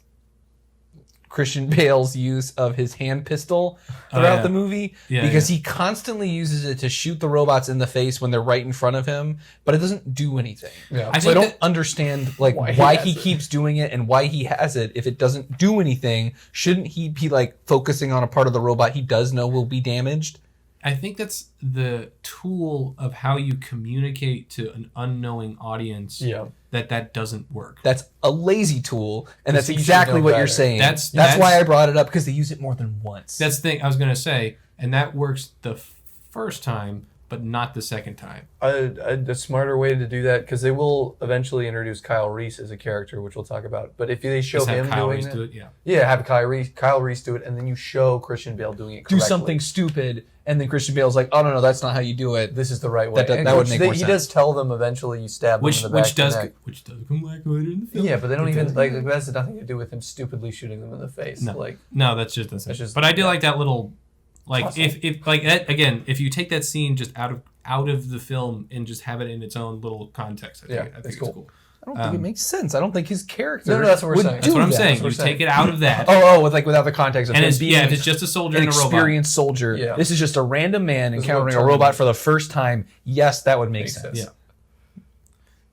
Christian Bale's use of his hand pistol throughout yeah. the movie Yeah, because he constantly uses it to shoot the robots in the face when they're right in front of him, but it doesn't do anything. Yeah. I So I think don't understand like Why why he he has it. keeps doing it and why he has it if it doesn't do anything. Shouldn't he be like focusing on a part of the robot he does know will be damaged? I think that's the tool of how you communicate to an unknowing audience Yeah. that doesn't work. That's a lazy tool, and that's Because he should exactly know what you're better. saying. That's why I brought it up, because they use it more than once. That's the thing I was gonna say, and that works the first time, but not the second time. A smarter way to do that, because they will eventually introduce Kyle Reese as a character, which we'll talk about. But if they show Just have him Kyle doing Reese it, do it, have Kyle Reese do it, and then you show Christian Bale doing it correctly. Do something stupid, and then Christian Bale's like, oh, no, that's not how you do it. This is the right way. That would make more sense. He does tell them eventually you stab them in the back of the neck. Which does come back later in the film. Yeah, but they don't even, like, that has nothing to do with him stupidly shooting them in the face. No, that's just. But I do like that little, like, Awesome. if like that, again, if you take that scene just out of the film and just have it in its own little context, I think it's cool. I don't think it makes sense. I don't think his character. No, that's what we're would saying. do That's what I'm that. saying. You take it out of that. Without the context of And him it's, being if it's just a soldier an and a robot. experienced soldier. Yeah. This is just a random man This is encountering what a robot Terminator- for the first time. Yes, that would make Makes sense. sense.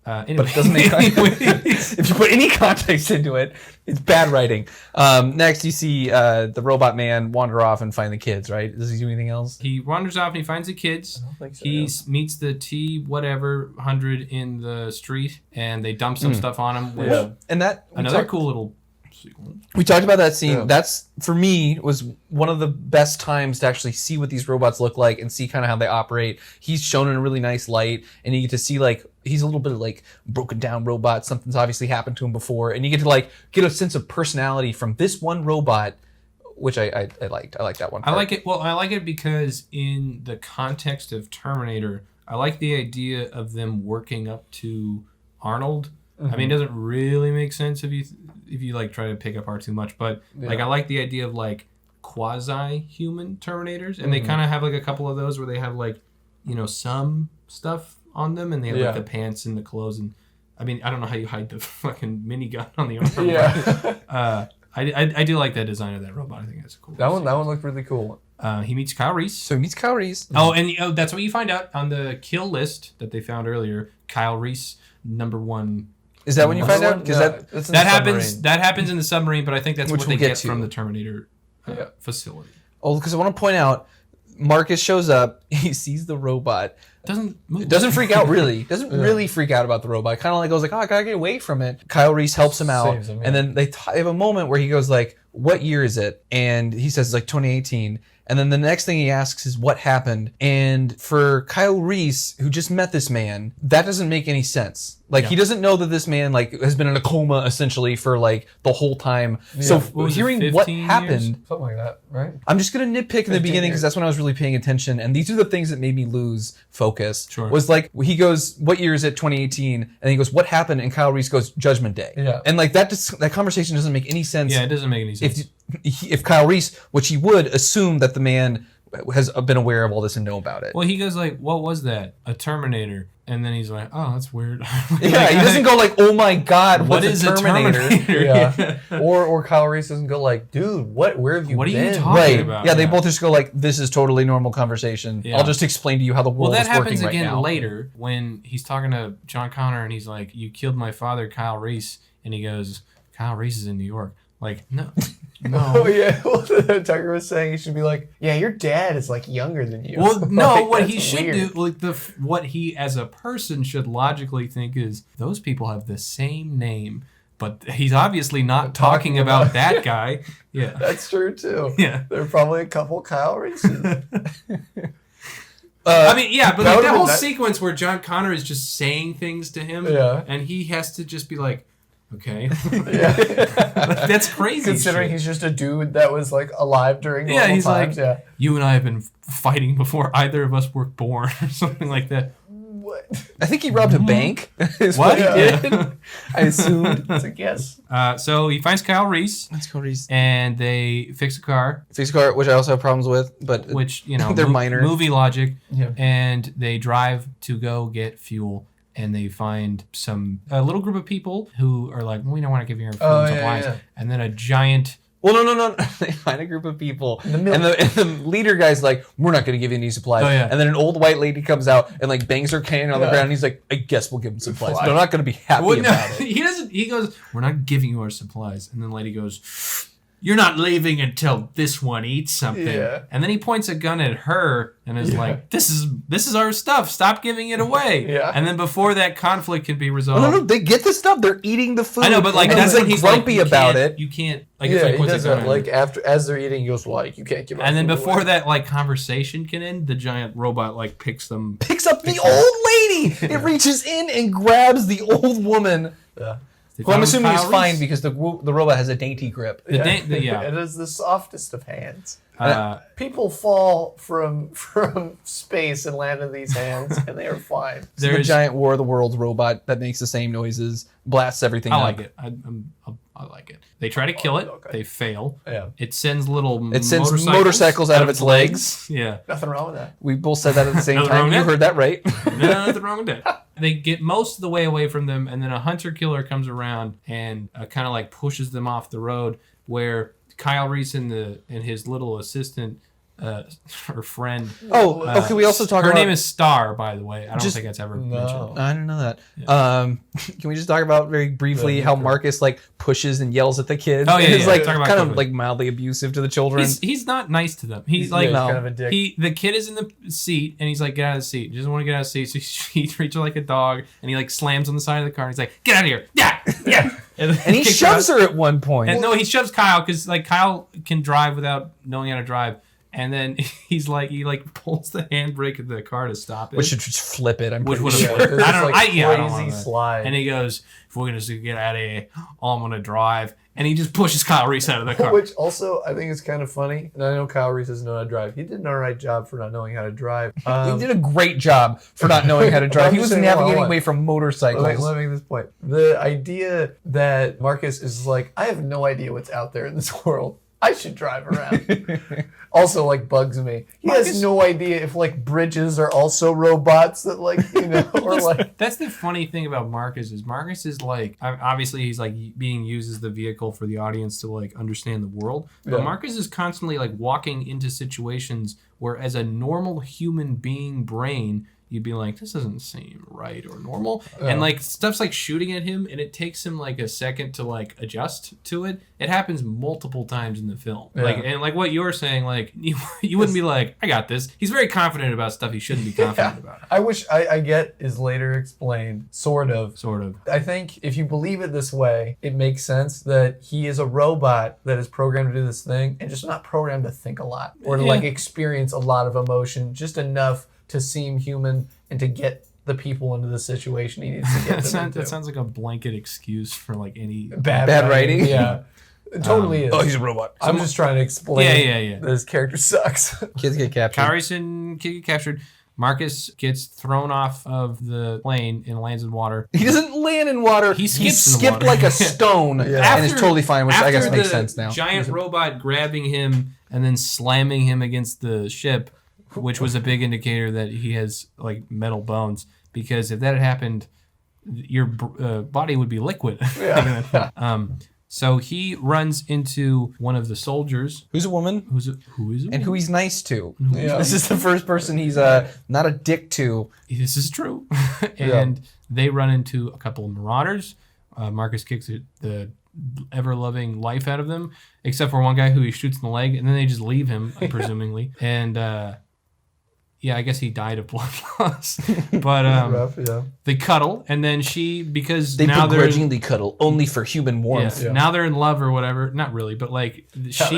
Anyway. But it doesn't make if you put any context into it, it's bad writing. Next, you see the robot man wander off and find the kids. Right? Does he do anything else? He wanders off and he finds the kids. I don't think so, He yeah. meets the T-100 in the street, and they dump some stuff on him. With And that another cool little sequence. We talked about that scene. Yeah. That's, for me, was one of the best times to actually see what these robots look like and see kind of how they operate. He's shown in a really nice light, and you get to see, like, he's a little bit of, like, broken down robot. Something's obviously happened to him before, and you get to, like, get a sense of personality from this one robot, which I liked. I like that one part. I like it. Well, I like it because in the context of Terminator, I like the idea of them working up to Arnold. I mean, it doesn't really make sense if you like try to pick apart too much, but like I like the idea of like quasi-human Terminators, and they kind of have like a couple of those where they have like, you know, some stuff on them, and they have like the pants and the clothes, and I mean, I don't know how you hide the fucking minigun on the arm. Yeah. I do like that design of that robot. I think that's cool. That one looked really cool. He meets Kyle Reese. So he meets Kyle Reese. Oh, and that's what you find out on the kill list that they found earlier. Kyle Reese, #1. Is that when you find out? Because That happens in the submarine, but I think that's Which what they we'll get get to. from the Terminator facility. Oh, because I want to point out, Marcus shows up. He sees the robot. Doesn't move. Doesn't freak out really. Doesn't really freak out about the robot. Kind of like goes like, oh, I gotta get away from it. Kyle Reese helps him out, Saves him, yeah. and then they have a moment where he goes like, "What year is it?" And he says it's like 2018. And then the next thing he asks is what happened. And for Kyle Reese, who just met this man, that doesn't make any sense. Like he doesn't know that this man like has been in a coma essentially for like the whole time. Yeah. So What was it, hearing 15 what years? happened. Something like that, right? I'm just gonna nitpick in the beginning because that's when I was really paying attention, and these are the things that made me lose focus. Sure. Was like he goes, "What year is it? 2018?" And he goes, "What happened?" And Kyle Reese goes, "Judgment Day." Yeah. And like that conversation doesn't make any sense. Yeah, it doesn't make any sense. If Kyle Reese, which he would assume that the man has been aware of all this and know about it. Well, he goes like, "What was that? A Terminator?" And then he's like, "Oh, that's weird." Yeah, he doesn't go like, "Oh my God, What what's is a a Terminator?" Terminator? Yeah. or Kyle Reese doesn't go like, dude, where have you What are been? you talking Right. about? Yeah, they both just go like, "This is totally normal conversation. Yeah. I'll just explain to you how the Well, world that is working happens right again now." later when he's talking to John Connor and he's like, "You killed my father, Kyle Reese," and he goes, "Kyle Reese is in New York." Like, no, Oh yeah, well, Tucker was saying he should be like, yeah, your dad is like younger than you. Well, no, Like, what that's he should weird. do, like what he as a person should logically think is those people have the same name, but he's obviously not talking about that guy. Yeah, That's true too. yeah. There are probably a couple Kyle Reeses. I mean, yeah, but that like would've that been whole that- sequence where John Connor is just saying things to him, Yeah. and he has to just be like, "Okay," Yeah. that's crazy. Considering shit. he's just a dude that was like alive during normal Yeah, he's times. like, yeah. "You and I have been fighting before either of us were born," or something like that. What? I think he robbed a bank. Is What? he Yeah. did. I assumed. That's a guess. So he finds Kyle Reese, Let's go Reese. and they fix a car, Fix car, which I also have problems with, but which, you know, They're minor. movie logic. Yeah. And they drive to go get fuel, and they find a little group of people who are like, "We don't want to give you our food Oh, and yeah, supplies," yeah. and then a giant. well, no. They find a group of people, The and mil- the leader guy's like, "We're not going to give you any supplies." Oh, yeah. And then an old white lady comes out and like bangs her cane on the Yeah. ground. And he's like, "I guess we'll give them supplies." Supplies. They're not going to be happy Well, no, about it. he doesn't. He goes, "We're not giving you our supplies," and then the lady goes, you're not leaving until this one eats something. Yeah. And then he points a gun at her and is like, this is our stuff. Stop giving it away. Yeah. And then before that conflict can be resolved. No, they get the stuff. They're eating the food. I know, but like that's he's like he's grumpy like, about it. You can't like Yeah, it's like he what's does it that. Like after as they're eating, he goes, "Well, you can't give." and then before that like conversation can end, the giant robot like picks Picks up the old lady. It reaches in and grabs the old woman. Yeah. Who I'm assuming is fine because the robot has a dainty grip. Yeah. It is the softest of hands. Uh, People fall from space and land in these hands, and they are fine. It's the giant War of the Worlds robot that makes the same noises, blasts everything I up. like it. I like it. They try to kill it. Okay. They fail. Yeah. It sends little It sends motorcycles out of its legs. Yeah. Nothing wrong with that. We both said that at the same Nothing wrong time. with You that? heard that right. No, nothing wrong with that. They get most of the way away from them, and then a hunter killer comes around and kind of like pushes them off the road. Where Kyle Reese and his little assistant, her friend. Oh, okay. We also talk her about. name is Star, by the way. I don't think that's ever mentioned. I didn't know that. Can we just talk about very briefly how Marcus like pushes and yells at the kids? Oh, yeah, and is yeah. like Talk about kind of quickly. like mildly abusive to the children. He's not nice to them. He's like kind of a dick. the kid is in the seat and he's like, get out of the seat. He doesn't want to get out of the seat, so he treats her like a dog and he like slams on the side of the car and he's like, get out of here. Yeah. And he shoves her at one point. And no, he shoves Kyle because like Kyle can drive without knowing how to drive. And then he pulls the handbrake of the car to stop it. Which should just flip it. I'm Which pretty would sure. have I don't know. Crazy I don't want that. slide. And he goes, if we're gonna get out of here, I'm gonna drive. And he just pushes Kyle Reese out of the car. Which also I think is kind of funny. And I know Kyle Reese doesn't know how to drive. He did an alright job for not knowing how to drive. He did a great job for not knowing how to drive. He was navigating away from motorcycles. Let me make this point. The idea that Marcus is like, I have no idea what's out there in this world. I should drive around. Also, like, bugs me. He has no idea if, like, bridges are also robots that, like, you know, or like. That's the funny thing about Marcus is like, obviously he's like being used as the vehicle for the audience to like understand the world. But Yeah. Marcus is constantly like walking into situations where as a normal human being brain, you'd be like, this doesn't seem right or normal. Yeah. And like stuff's like shooting at him and it takes him like a second to like adjust to it. It happens multiple times in the film. Yeah. Like, and like what you're saying, like you wouldn't be like, I got this. He's very confident about stuff he shouldn't be confident about. I wish I get is later explained, sort of. Sort of. I think if you believe it this way, it makes sense that he is a robot that is programmed to do this thing and just not programmed to think a lot or to like experience a lot of emotion, just enough to seem human and to get the people into the situation he needs to get them into. That sounds like a blanket excuse for like any Bad writing. Yeah. It totally is. Oh, he's a robot. I'm just trying to explain Yeah. that his character sucks. Kids get captured. Kyrieson get captured. Marcus gets thrown off of the plane and lands in water. He doesn't land in water. He skips in the skipped water. like a stone and is totally fine, which I guess After makes the sense now. Giant robot grabbing him and then slamming him against the ship, which was a big indicator that he has like metal bones. Because if that had happened, your body would be liquid. Yeah. So he runs into one of the soldiers. Who's a woman? Who is a And who he's nice to. Yeah. This is the first person he's not a dick to. This is true. And they run into a couple of marauders. Marcus kicks the ever-loving life out of them, except for one guy who he shoots in the leg, and then they just leave him, presumably. And I guess he died of blood loss. But Rough, yeah. they cuddle, and then because They now they're begrudgingly cuddle only for human warmth. Yeah. now they're in love or whatever. Not really, but like she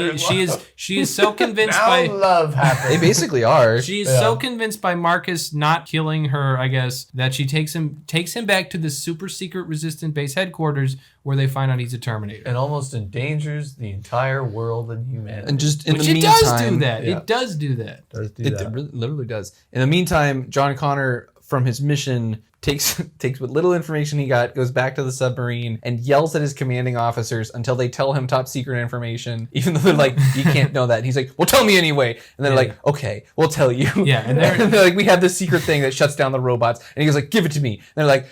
is so convinced Now by love happens. They basically are. She is so convinced by Marcus not killing her, I guess, that she takes him back to the super secret resistant base headquarters where they find out he's a Terminator. And almost endangers the entire world and humanity. And just in Which the it meantime, does do that. Yeah. It does do that. does do It really, literally does. In the meantime, John Connor, from his mission, takes what little information he got, goes back to the submarine, and yells at his commanding officers until they tell him top secret information, even though they're like, you can't know that. And he's like, well, tell me anyway. And they're like, okay, we'll tell you. Yeah, and And they're like, we have this secret thing that shuts down the robots. And he goes like, give it to me. And they're like,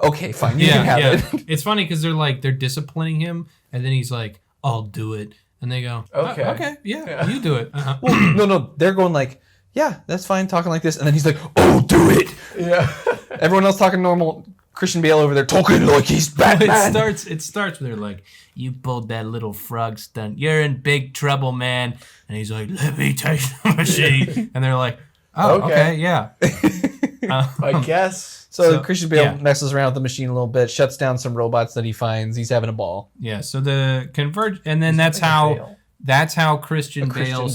okay, fine, you can have it. It's funny because they're disciplining him, and then he's like, I'll do it. And they go, Okay. Okay, yeah, you do it. Uh-huh. Well, no, they're going like, yeah, that's fine, talking like this. And then he's like, oh, do it. Yeah. Everyone else talking normal. Christian Bale over there talking like he's Batman. It starts with her like, you pulled that little frog stunt. You're in big trouble, man. And he's like, let me take the machine. And they're like, oh, okay yeah. I guess. So Christian Bale messes around with the machine a little bit, shuts down some robots that he finds. He's having a ball. Yeah, so the converge, and then that's how Christian Bale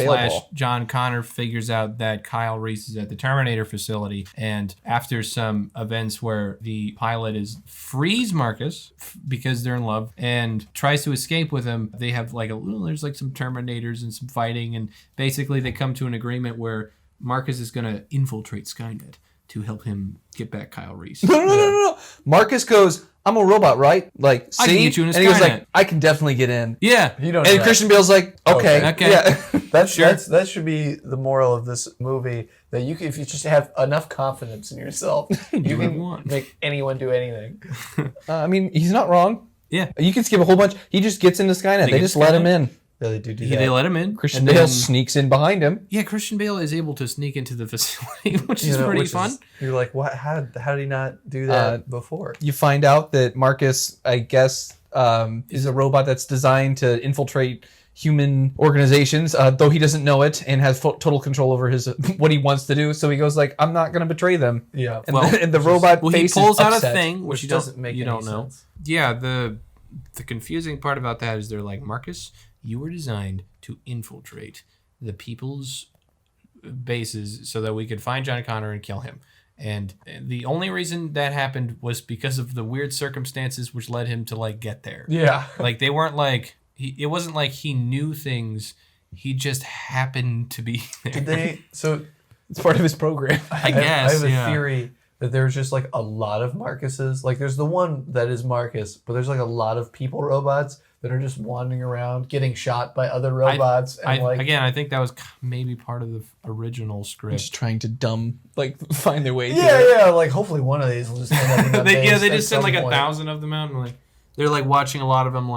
/ John Connor figures out that Kyle Reese is at the Terminator facility. And after some events where the pilot frees Marcus because they're in love and tries to escape with him, they have there's like some Terminators and some fighting. And basically they come to an agreement where Marcus is going to infiltrate Skynet to help him get back Kyle Reese. No. Marcus goes, I'm a robot, right? Like, see? I can get you in a and he goes Skynet. like, I can definitely get in. Yeah. You don't. And Christian Bale's like, okay. Yeah. That should be the moral of this movie. That if you just have enough confidence in yourself, you can make anyone do anything. I mean, he's not wrong. Yeah. You can skip a whole bunch. He just gets into Skynet. They just let him in. Yeah, they do that. They let him in. Christian Bale sneaks in behind him. Yeah, Christian Bale is able to sneak into the facility, which is pretty fun. You're like, what? How did he not do that before? You find out that Marcus, I guess, is a robot that's designed to infiltrate human organizations, though he doesn't know it and has total control over what he wants to do. So he goes like, I'm not going to betray them. Yeah. And the robot he face pulls is out upset, a thing, which doesn't make you any don't know. sense. Yeah, the confusing part about that is they're like, Marcus, you were designed to infiltrate the people's bases so that we could find John Connor and kill him. And the only reason that happened was because of the weird circumstances which led him to get there. Yeah. Like they weren't it wasn't like he knew things. He just happened to be there. Did they? So it's part of his program. I guess. I have a theory that there's just a lot of Marcuses. Like there's the one that is Marcus, but there's a lot of people robots that are just wandering around, getting shot by other robots. I think that was maybe part of the original script. Just trying to find their way. Yeah. Hopefully one of these will just end up in that base. They just send 1,000 of them out, and they're watching a lot of them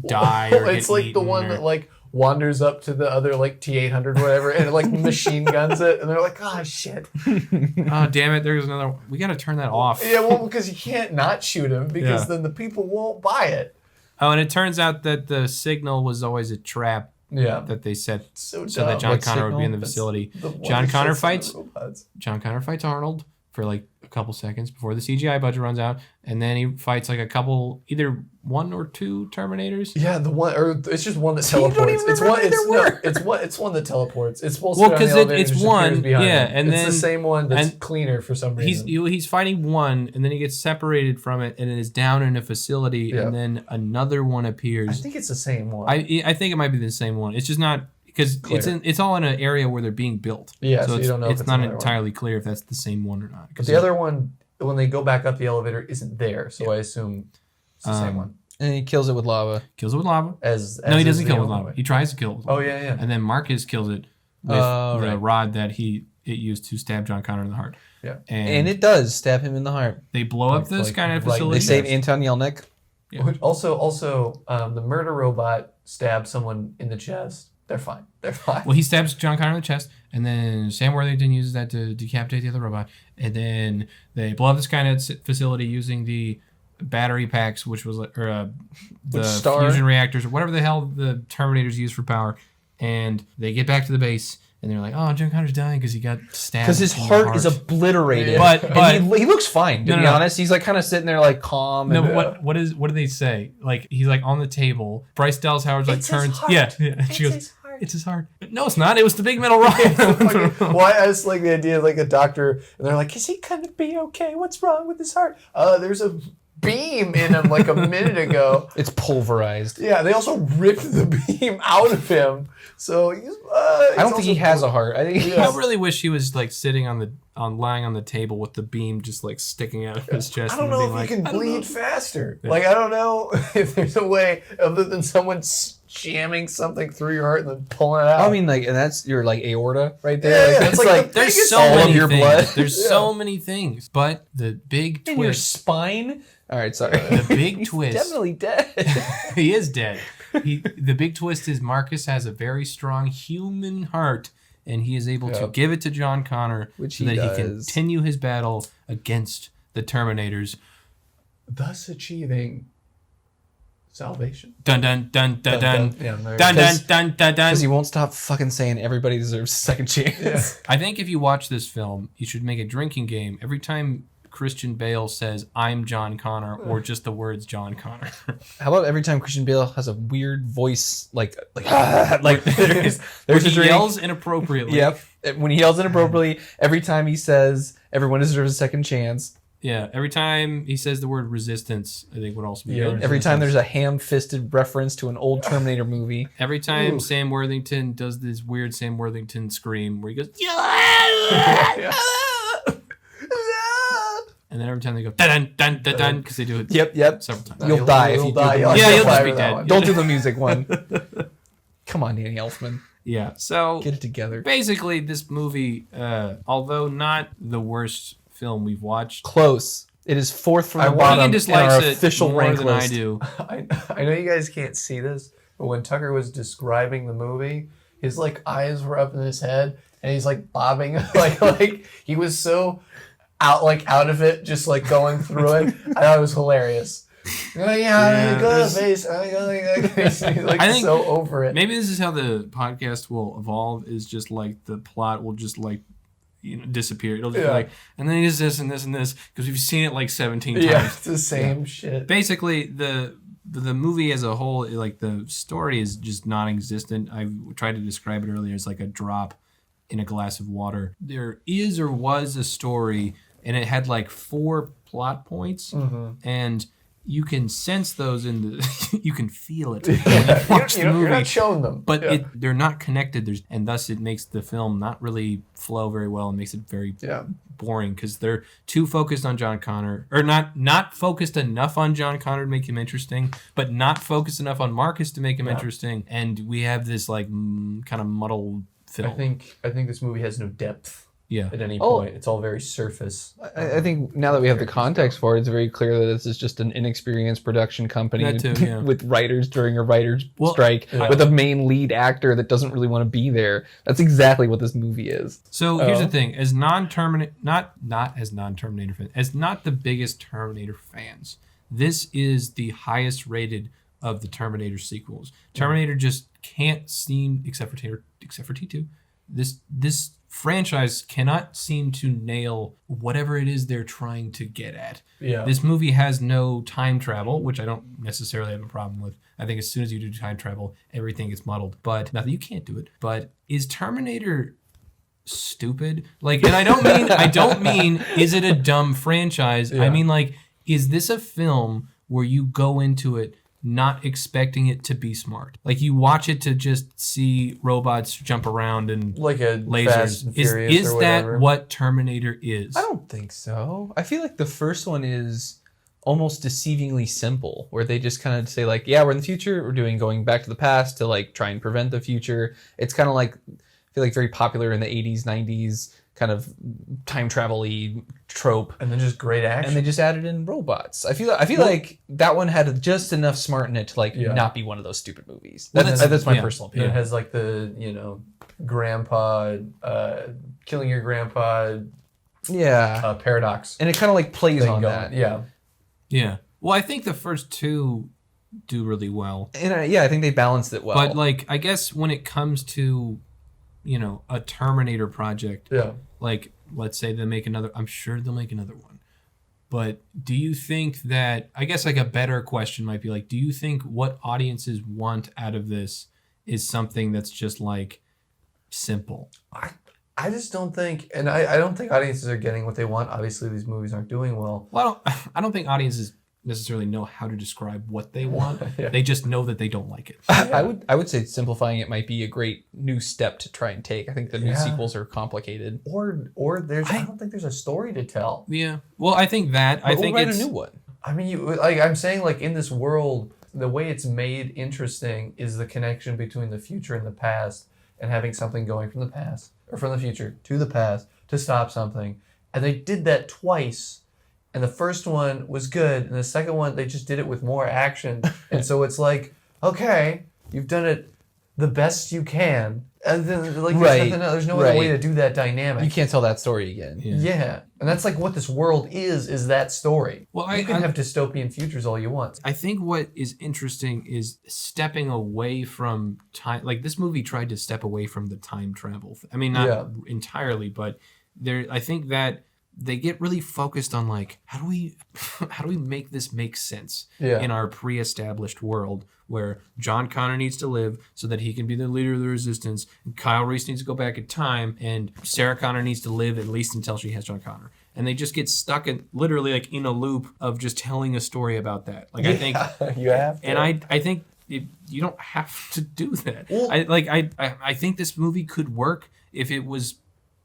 die. Or it's get the one that wanders up to the other T-800 or whatever and machine guns it, and they're like, oh shit. Oh damn it! There's another. We got to turn that off. Yeah, well, because you can't not shoot him because then the people won't buy it. Oh, and it turns out that the signal was always a trap. Yeah. That they set so dumb. that John Connor would be in the facility. John Connor fights Arnold for a couple seconds before the CGI budget runs out, and then he fights a couple, either one or two Terminators. Yeah, the one, or it's just one that teleports. It's one that teleports. It's supposed to be because it's one. Yeah, and it's the same one that's cleaner for some reason. He's fighting one, and then he gets separated from it, and it is down in a facility, and then another one appears. I think it's the same one. I think it might be the same one. It's just not. Because it's all in an area where they're being built. Yeah, so you don't know if it's not entirely clear if that's the same one or not. But the other one, when they go back up the elevator, isn't there. So I assume it's the same one. And he kills it with lava. Kills it with lava. No, he doesn't kill it with lava. He tries to kill it with lava. Oh, yeah. And then Marcus kills it with the rod that it used to stab John Connor in the heart. Yeah. And it does stab him in the heart. They blow up the Skynet facility. They save Anton Yelnats. Yeah. Also, the murder robot stabs someone in the chest. They're fine. Well, he stabs John Connor in the chest, and then Sam Worthington uses that to decapitate the other robot. And then they blow up the Skynet facility using the battery packs, which was the fusion reactors, or whatever the hell the Terminators use for power. And they get back to the base, and they're like, "Oh, John Connor's dying because he got stabbed. Because his heart is obliterated." But he looks fine. To be honest, he's kind of sitting there calm. No, but what do they say? He's on the table. Bryce Dallas Howard's turns. Yeah. She goes, "It's his heart." No, it's not. It was the big metal rod. Why? I just the idea of a doctor, and they're like, "Is he gonna be okay? What's wrong with his heart?" There's a beam in him a minute ago. It's pulverized. Yeah, they also ripped the beam out of him. So I don't think he has a heart. I think I really wish he was lying on the table with the beam just sticking out of his chest. I don't know if he can bleed faster. Yeah. I don't know if there's a way other than someone jamming something through your heart and then pulling it out. I mean, and that's your aorta right there. Yeah, it's there's so many things. Blood. There's so many things, but the big twist. In your spine. All right, sorry. The big twist. He's definitely dead. He is dead. The big twist is Marcus has a very strong human heart, and he is able to give it to John Connor so that he can continue his battle against the Terminators, thus achieving salvation. Dun dun dun dun dun. Yeah, there Dun it dun is. dun dun dun. Because he won't stop fucking saying everybody deserves a second chance. Yeah. I think if you watch this film, you should make a drinking game. Every time Christian Bale says, "I'm John Connor," or just the words John Connor. How about every time Christian Bale has a weird voice, like there's Where a he drink. yells inappropriately. Yep. When he yells inappropriately, every time he says everyone deserves a second chance. Yeah. Every time he says the word resistance, I think would also be Yeah. good. Every time there's a ham-fisted reference to an old Terminator movie. Every time Ooh. Sam Worthington does this weird Sam Worthington scream where he goes, Yeah. and then every time they go, dun dun dun dun, because they do it Yep. several times. You'll die if you do the Yeah, music. you'll just be that dead. one. Don't do the music one. Come on, Danny Elfman. Yeah. So Get it together. basically, this movie, although not the worst film we've watched, Close. It is fourth from the Regan bottom in dislikes our it official more rank than list. I do. I know you guys can't see this, but when Tucker was describing the movie, his like eyes were up in his head and he's like bobbing like he was so out of it, just like going through it. I thought it was hilarious. Yeah, Good face. He's like I think so over it. Maybe this is how the podcast will evolve. Is just like the plot will just like disappear. It'll just be Yeah. like, and then he does this and this and this because we've seen it like 17 times. Yeah, it's the same shit. Basically, the movie as a whole, like the story is just non-existent. I tried to describe it earlier as like a drop in a glass of water. There is or was a story, and it had like 4 plot points, Mm-hmm. and you can sense those in the, you can feel it when you watch the You're movie. not showing them, But yeah. they're not connected. And thus it makes the film not really flow very well and makes it very Yeah. boring because they're too focused on John Connor, or not focused enough on John Connor to make him interesting, but not focused enough on Marcus to make him interesting. And we have this like kind of muddled film. I think this movie has no depth Yeah. at any Oh. point. It's all very surface. I think now that we have the context for it, it's very clear that this is just an inexperienced production company That too, yeah. with writers during a writer's Well, strike, yeah. with a main lead actor that doesn't really want to be there. That's exactly what this movie is. So here's Oh. the thing: as non-Terminator, not as non-Terminator fans, as not the biggest Terminator fans, this is the highest rated of the Terminator sequels. Terminator just can't seem, except for T2, this franchise cannot seem to nail whatever it is they're trying to get at. Yeah. This movie has no time travel, which I don't necessarily have a problem with. I think as soon as you do time travel, everything gets muddled. But not that you can't do it. But is Terminator stupid? Like, and I don't mean is it a dumb franchise? Yeah. I mean, like, is this a film where you go into it not expecting it to be smart? Like, you watch it to just see robots jump around and like a Fast lasers. and Furious Is or that whatever. what Terminator is? I don't think so. I feel like the first one is almost deceivingly simple, where they just kind of say like, yeah, we're in the future, we're going back to the past to like try and prevent the future. It's kind of like, I feel like very popular in the 80s, 90s, kind of time travel-y trope. And then just great action. And they just added in robots. I feel like that one had just enough smart in it to like Yeah. not be one of those stupid movies. Well, That's my yeah. personal And it opinion. has like the, grandpa, killing your grandpa Yeah. paradox And it kind of like plays thing on going. that. Yeah. Yeah. Well, I think the first 2 do really well. And I think they balanced it well. But like, I guess when it comes to, a Terminator project, Yeah. like let's say they make another, I'm sure they'll make another one. But do you think that, I guess like a better question might be like, do you think what audiences want out of this is something that's just like simple? I just don't think, and I don't think audiences are getting what they want. Obviously, these movies aren't doing well. Well, I don't think audiences necessarily know how to describe what they want. Yeah. They just know that they don't like it. I would say simplifying it might be a great new step to try and take. I think the new Yeah. sequels are complicated. Or there's, I don't think there's a story to tell. Yeah. Well, I think that, I But think we'll write it's a new one. I mean, I'm saying like in this world, the way it's made interesting is the connection between the future and the past, and having something going from the past or from the future to the past to stop something. And they did that twice. And the first one was good, and the second one they just did it with more action. And so it's like, okay, you've done it the best you can. Like Right, there's no other way right. to do that dynamic. You can't tell that story again. Yeah, and that's like what this world is that story. Well, you can have dystopian futures all you want. I think what is interesting is stepping away from time. Like this movie tried to step away from the time travel. I mean, not entirely, but I think that they get really focused on like how do we make this make sense in our pre-established world where John Connor needs to live so that he can be the leader of the resistance, and Kyle Reese needs to go back in time, and Sarah Connor needs to live at least until she has John Connor. And they just get stuck in literally like in a loop of just telling a story about that. Like I think you have to. And I think you don't have to do that. Well, I think this movie could work if it was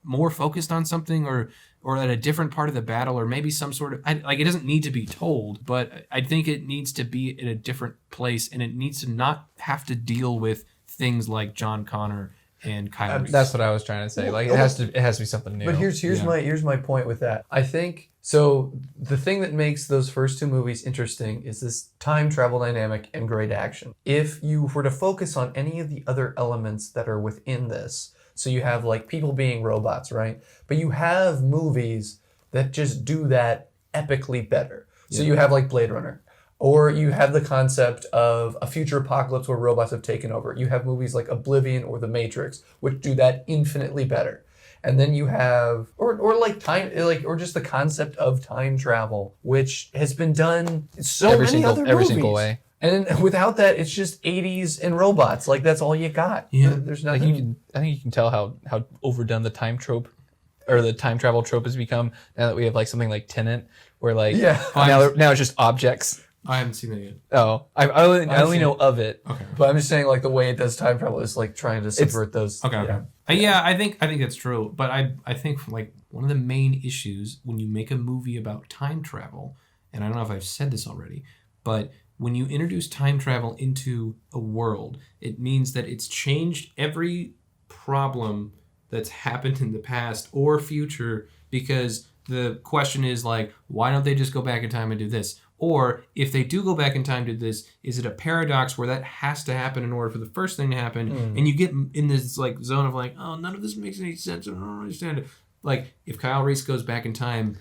more focused on something or at a different part of the battle, or maybe some sort of it doesn't need to be told, but I think it needs to be in a different place, and it needs to not have to deal with things like John Connor and Kyle Reese. That's what I was trying to say. Like it has to be something new. But here's my point with that. I think so. The thing that makes those first two movies interesting is this time travel dynamic and great action. If you were to focus on any of the other elements that are within this, so you have like people being robots, right? But you have movies that just do that epically better. So you have like Blade Runner. Or you have the concept of a future apocalypse where robots have taken over. You have movies like Oblivion or The Matrix, which do that infinitely better. And then you have, or like time, like, or just the concept of time travel, which has been done every single way. And without that, it's just 80s and robots. Like that's all you got. Yeah. There's nothing. I think you can tell how overdone the time trope or the time travel trope has become now that we have like something like Tenet, where like now it's just objects. I haven't seen that yet. Oh, I only know of it. Okay. But I'm just saying, like the way it does time travel is like trying to subvert those. Okay. Yeah, I think that's true. But I think like one of the main issues when you make a movie about time travel, and I don't know if I've said this already, but when you introduce time travel into a world, it means that it's changed every problem that's happened in the past or future, because the question is like, why don't they just go back in time and do this? Or if they do go back in time to this, is it a paradox where that has to happen in order for the first thing to happen? And you get in this like zone of like, oh, none of this makes any sense. I don't understand it. Like if Kyle Reese goes back in time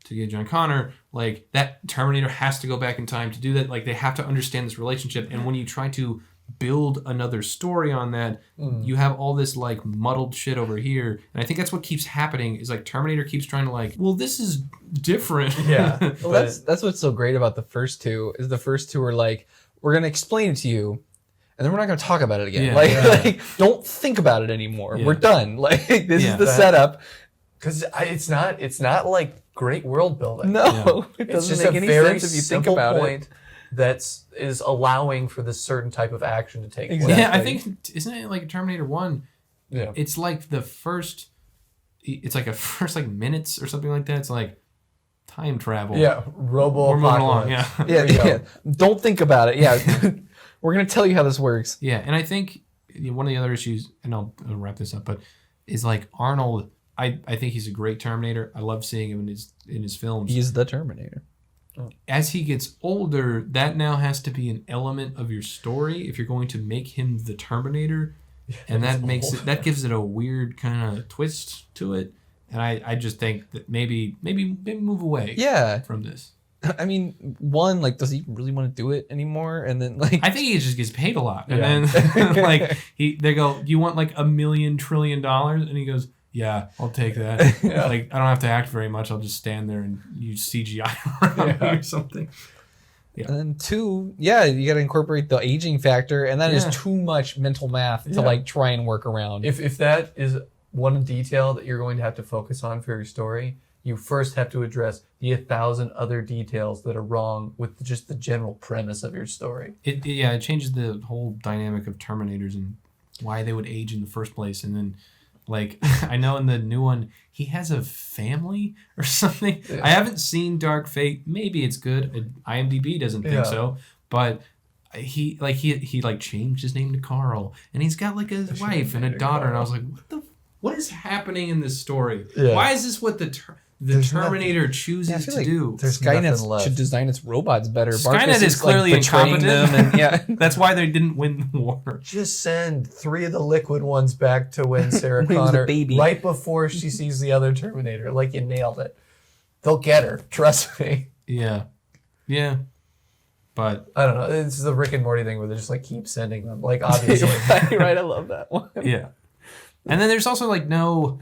to get John Connor, like that Terminator has to go back in time to do that. Like they have to understand this relationship. And when you try to build another story on that, you have all this like muddled shit over here. And I think that's what keeps happening is like Terminator keeps trying to like, well, this is different. Yeah. Well, that's what's so great about the first two is the first two are like, we're going to explain it to you, and then we're not going to talk about it again. Like don't think about it anymore. We're done. Like this is the setup. Because it's not like great world building. No, it It's doesn't just make a any very sense if you simple think about point it. that is allowing for this certain type of action to take place. Yeah, I think, isn't it like Terminator 1? Yeah. It's like the first, it's like a first like minutes or something like that. It's like time travel. Yeah, We're moving along, Robo-apocalypse. yeah. Yeah. Don't think about it. Yeah. We're going to tell you how this works. Yeah, and I think one of the other issues, and I'll wrap this up, but is like Arnold, I think he's a great Terminator. I love seeing him in his films. He's the Terminator. As he gets older, that now has to be an element of your story if you're going to make him the Terminator, and that makes it, that gives it a weird kind of twist to it. And I just think that maybe move away from this. I mean, one, like, does he really want to do it anymore? And then, like, I think he just gets paid a lot, and then like they go, "You want like $1 million trillion?" And he goes, "Yeah, I'll take that." Like I don't have to act very much. I'll just stand there and use CGI around me or something. Yeah. And then two, you got to incorporate the aging factor, and that is too much mental math to like try and work around. If that is one detail that you're going to have to focus on for your story, you first have to address the 1,000 other details that are wrong with just the general premise of your story. It changes the whole dynamic of Terminators and why they would age in the first place. And then, like, I know in the new one, he has a family or something. Yeah. I haven't seen Dark Fate. Maybe it's good. IMDb doesn't think so. But he changed his name to Carl. And he's got, like, a wife and a daughter. And I was like, what is happening in this story? Yeah. Why is this what the Terminator chooses Yeah, I feel to like do. There's nothing Skynet left. should design its robots better. Skynet Marcus is clearly betraying incompetent. them, and yeah, That's why they didn't win the war. Just send 3 of the liquid ones back to when Sarah When he was a Connor, baby. right before she sees the other Terminator. Like, you nailed it. They'll get her. Trust me. Yeah. Yeah. But I don't know. It's the Rick and Morty thing where they just like keep sending them. Like, obviously. right. I love that one. yeah. And then there's also like no,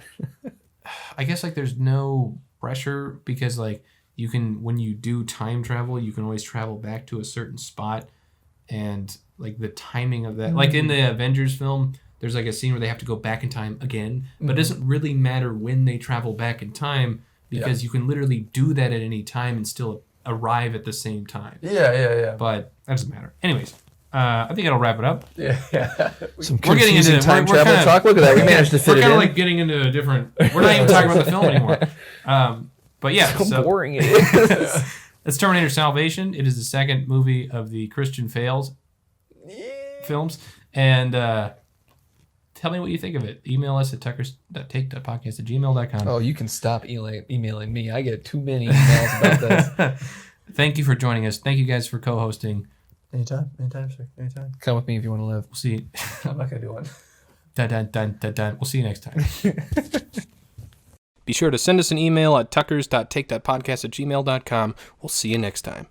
I guess like there's no pressure because like you can, when you do time travel, you can always travel back to a certain spot, and like the timing of that, like in the Avengers film, there's like a scene where they have to go back in time again, but it doesn't really matter when they travel back in time because you can literally do that at any time and still arrive at the same time. Yeah. But that doesn't matter. Anyways, I think that'll wrap it up. Yeah. Some We're getting into time we're travel kinda- talk. Look at that. We managed to fit We're it kind in. of like getting into a different. We're not even talking about the film anymore. But yeah, so boring it is. It's Terminator Salvation. It is the second movie of the Christian Fails films. And tell me what you think of it. Email us at tuckers.take.podcast@gmail.com. Oh, you can stop emailing me. I get too many emails about this. Thank you for joining us. Thank you guys for co-hosting. Anytime, sir. Anytime. Come with me if you want to live. We'll see you. I'm not going to do one. Dun, dun, dun, dun, dun. We'll see you next time. Be sure to send us an email at tuckers.take.podcast@gmail.com. We'll see you next time.